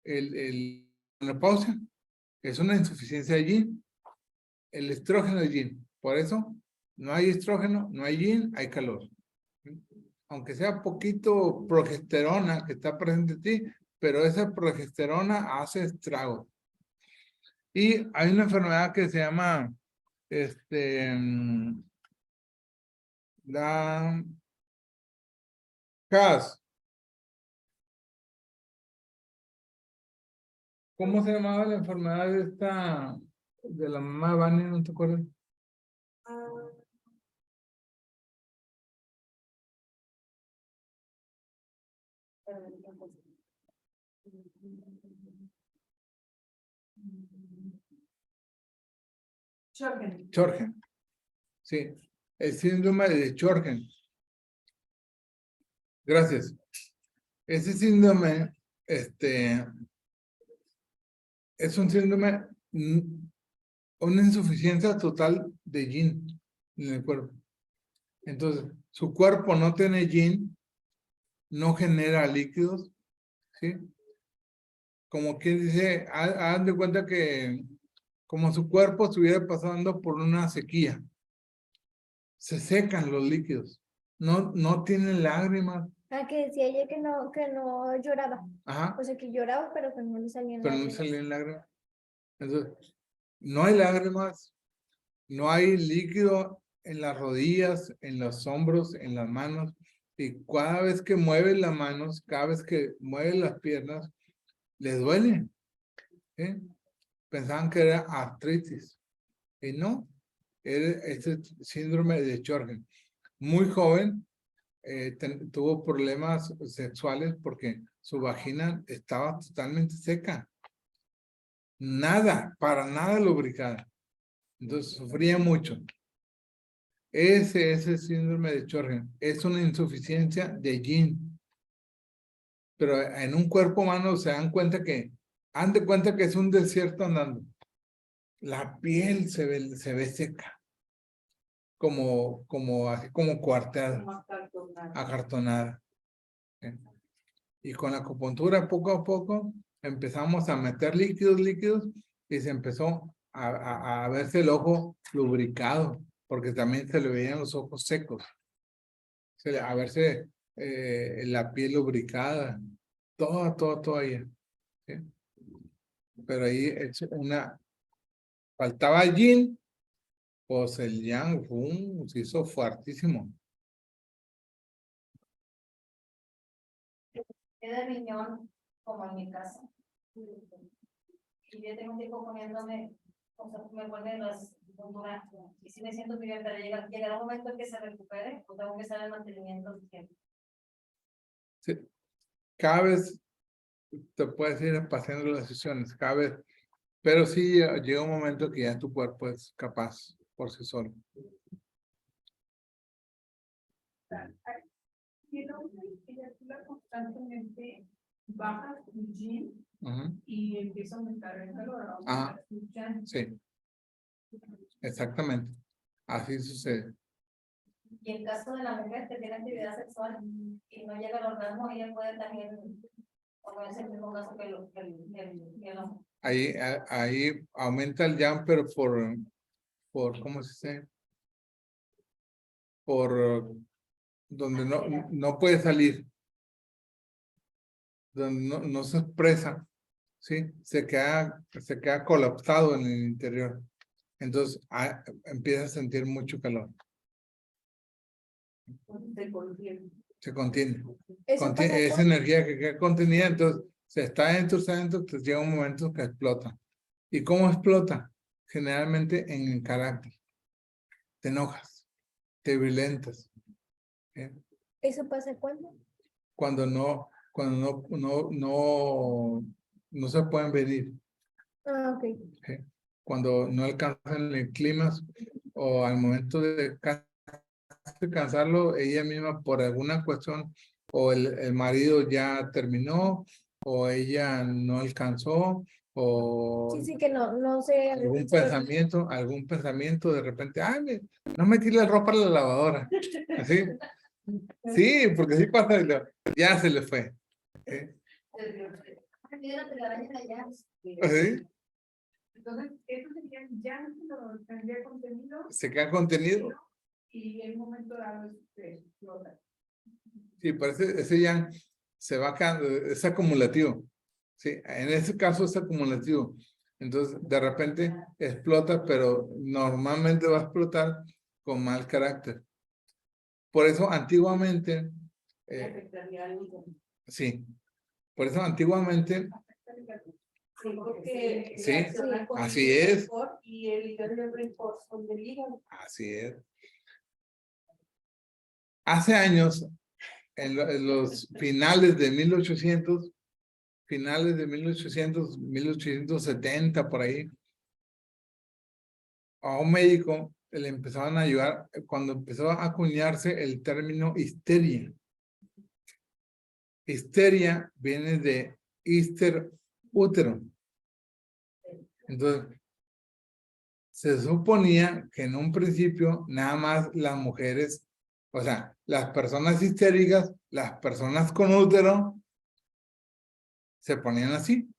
el menopausia es una insuficiencia de yin, el estrógeno de yin. Por eso, no hay estrógeno, no hay yin, hay calor. ¿Sí? Aunque sea poquito progesterona que está presente en ti, pero esa progesterona hace estragos. Y hay una enfermedad que se llama, la CAS. ¿Cómo se llamaba la enfermedad de esta, de la mamá de Vania, no te acuerdas? Sjögren. Sí, el síndrome de Sjögren. Gracias. Ese síndrome, es un síndrome, una insuficiencia total de yin en el cuerpo. Entonces, su cuerpo no tiene yin, no genera líquidos, ¿sí? Como quien dice, hagan de cuenta que como su cuerpo estuviera pasando por una sequía. Se secan los líquidos. No tienen lágrimas. Que decía ella que no lloraba. Ajá. O sea, que lloraba, pero que no le salían Pero no lágrimas. salían lágrimas. Entonces, no hay lágrimas, no hay líquido en las rodillas, en los hombros, en las manos. Y cada vez que mueve las manos, cada vez que mueve las piernas, les duele. ¿Sí? Pensaban que era artritis. Y no, era este síndrome de Sjögren. Muy joven, tuvo problemas sexuales porque su vagina estaba totalmente seca. Nada, para nada lubricada. Entonces sufría mucho. Ese es el síndrome de Sjögren. Es una insuficiencia de yin. Pero en un cuerpo humano se dan cuenta que es un desierto andando. La piel se ve seca. Así como cuarteada, acartonada. Y con la acupuntura poco a poco empezamos a meter líquidos y se empezó a verse el ojo lubricado, porque también se le veían los ojos secos. A verse la piel lubricada, todo ahí. ¿Sí? Pero ahí es faltaba yin, pues el yang se hizo fuertísimo. De riñón, como en mi casa. Y yo tengo tiempo poniéndome, o sea, me pone y sí me siento muy bien, pero llegará un momento en que se recupere o tengo que hacer el mantenimiento siempre. Sí. Cada vez te puedes ir pasando las sesiones, cada vez, pero sí llega un momento que ya tu cuerpo es capaz por sí solo. Si el hombre eyacula constantemente, baja su gym Ujú. y empieza a aumentar el calor. Ajá. Sí, exactamente. Así sucede. Y en caso de la mujer que tiene actividad sexual y no llega al orgasmo, ella puede también, o no es el mismo caso que el hombre. Ahí aumenta el jam, pero por, ¿cómo se dice? Por donde no puede salir, donde no se expresa, ¿sí? Se queda colapsado en el interior. Entonces empieza a sentir mucho calor. Se contiene. Eso pasa Esa cuando- energía que queda contenida, entonces se está dentro, entonces llega un momento que explota. ¿Y cómo explota? Generalmente en el carácter. Te enojas, te violentas. ¿Sí? ¿Eso pasa cuando? Cuando no se pueden venir. Ah, ok. ¿Sí? Cuando no alcanzan el clima o al momento de cansarlo, ella misma por alguna cuestión o el marido ya terminó o ella no alcanzó o Sí, sí, que no sé. algún pensamiento de repente, ay, no me tire la ropa a la lavadora. ¿Así? Sí, porque sí pasa, ya se le fue. ¿Sí? ¿Sí? Entonces, eso sería ya lo tendría contenido Se queda contenido. y en un momento dado explota. Sí, parece ese ya se va quedando, es acumulativo. Sí, en ese caso es acumulativo. Entonces, de repente explota, pero normalmente va a explotar con mal carácter. Por eso, antiguamente, sí, por eso antiguamente, Sí, porque sí, reacciona con así el es. rencor y el hígado y el rencor son del hígado. Así es. Hace años, en los finales de 1800, 1870, por ahí, a un médico le empezaban a ayudar cuando empezó a acuñarse el término histeria. Histeria viene de hister útero. Entonces, se suponía que en un principio nada más las mujeres, o sea, las personas histéricas, las personas con útero, se ponían así.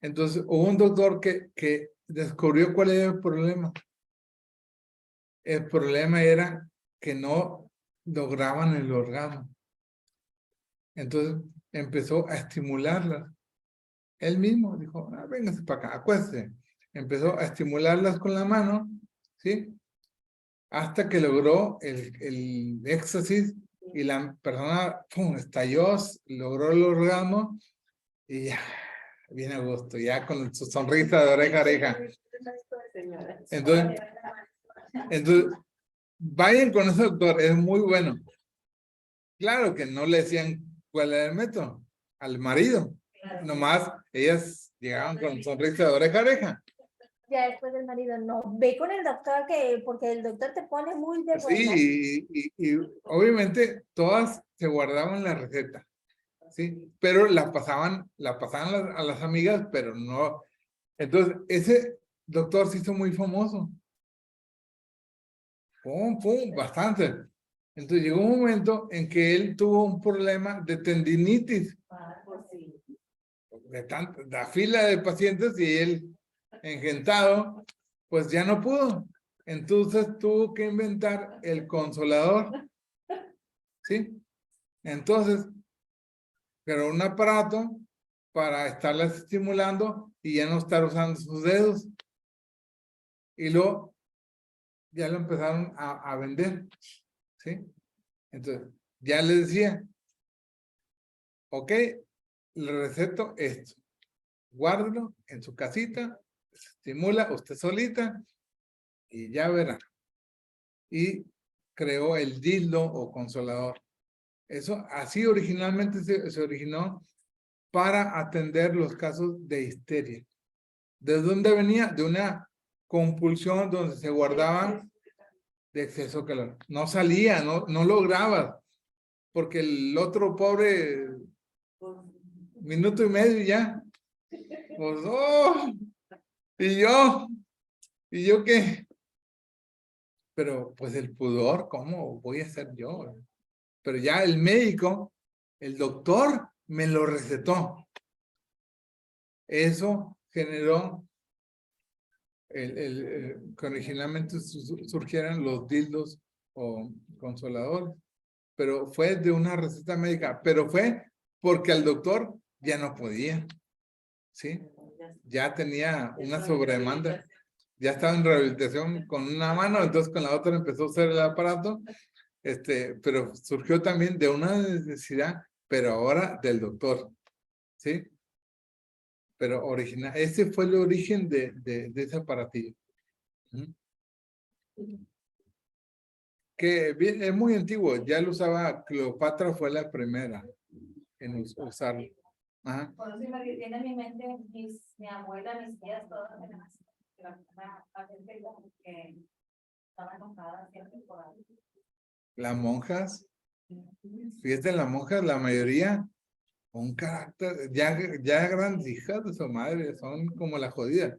Entonces, hubo un doctor que descubrió cuál era el problema. El problema era que no lograban el orgasmo. Entonces, empezó a estimularlas. Él mismo dijo, véngase para acá, acuéstese. Empezó a estimularlas con la mano, ¿sí? Hasta que logró el éxtasis y la persona, ¡pum!, estalló, logró el orgasmo y ya, bien a gusto, ya con su sonrisa de oreja a oreja. Entonces, vayan con ese doctor, es muy bueno. Claro que no le decían cuál era el método al marido, nomás ellas llegaban con sonrisa de oreja a oreja. Ya después del marido, no, ve con el doctor porque el doctor te pone muy de buenas. Sí, y obviamente todas se guardaban la receta, ¿sí? Pero la pasaban a las amigas, pero no. Entonces, ese doctor se hizo muy famoso. Pum, pum, bastante. Entonces llegó un momento en que él tuvo un problema de tendinitis. De la fila de pacientes y él engentado, pues ya no pudo. Entonces tuvo que inventar el consolador. ¿Sí? Entonces, creó un aparato para estarlas estimulando y ya no estar usando sus dedos. Y luego ya lo empezaron a vender. ¿Sí? Entonces, ya les decía, ok, le receto esto. Guárdelo en su casita, se estimula usted solita Y ya verá. Y creó el dildo o consolador. Eso así originalmente se originó para atender los casos de histeria. ¿De dónde venía? De una compulsión donde se guardaba de exceso de calor. No salía, no lograba, porque el otro pobre, minuto y medio y ya. Pues, oh, ¿y yo qué? Pero pues el pudor, ¿cómo voy a ser yo? Pero ya el médico, el doctor, me lo recetó. Eso generó que originalmente surgieran los dildos o consoladores, pero fue de una receta médica, pero fue porque el doctor ya no podía, ¿sí? Ya tenía una sobredemanda, ya estaba en rehabilitación con una mano, entonces con la otra empezó a usar el aparato, pero surgió también de una necesidad, pero ahora del doctor, ¿sí? Pero ese fue el origen de ese aparatillo. Que es muy antiguo, ya lo usaba Cleopatra, fue la primera en usarlo. Ajá. Por eso me viene a mi mente mi abuela, mis tías, todas la gente como que estaba enojada siempre por algo. Las monjas, fíjate, las monjas, la mayoría, un carácter, ya grandes hijas de su madre, son como la jodida.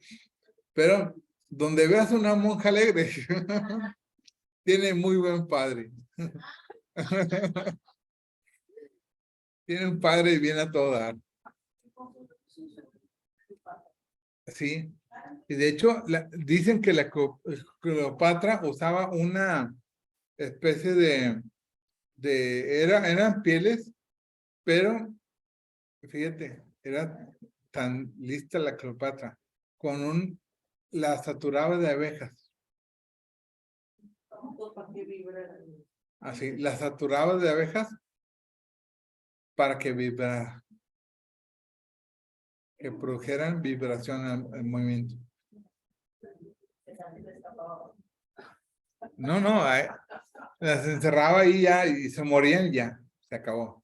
Pero donde veas una monja alegre, tiene muy buen padre. Tiene un padre bien a todo dar. Sí. Y de hecho, dicen que la Cleopatra usaba una especie eran pieles, pero fíjate, era tan lista la Cleopatra, la saturaba de abejas. Así, la saturaba de abejas para que vibrara, que produjeran vibración en movimiento. No, las encerraba ahí ya y se morían ya, se acabó.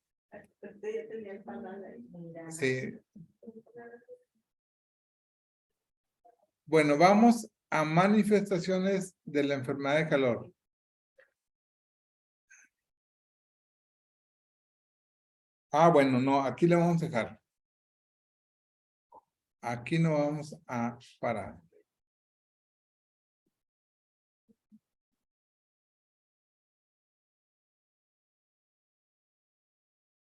Sí. Bueno, vamos a manifestaciones de la enfermedad de calor. Bueno, no, aquí le vamos a dejar. Aquí no vamos a parar.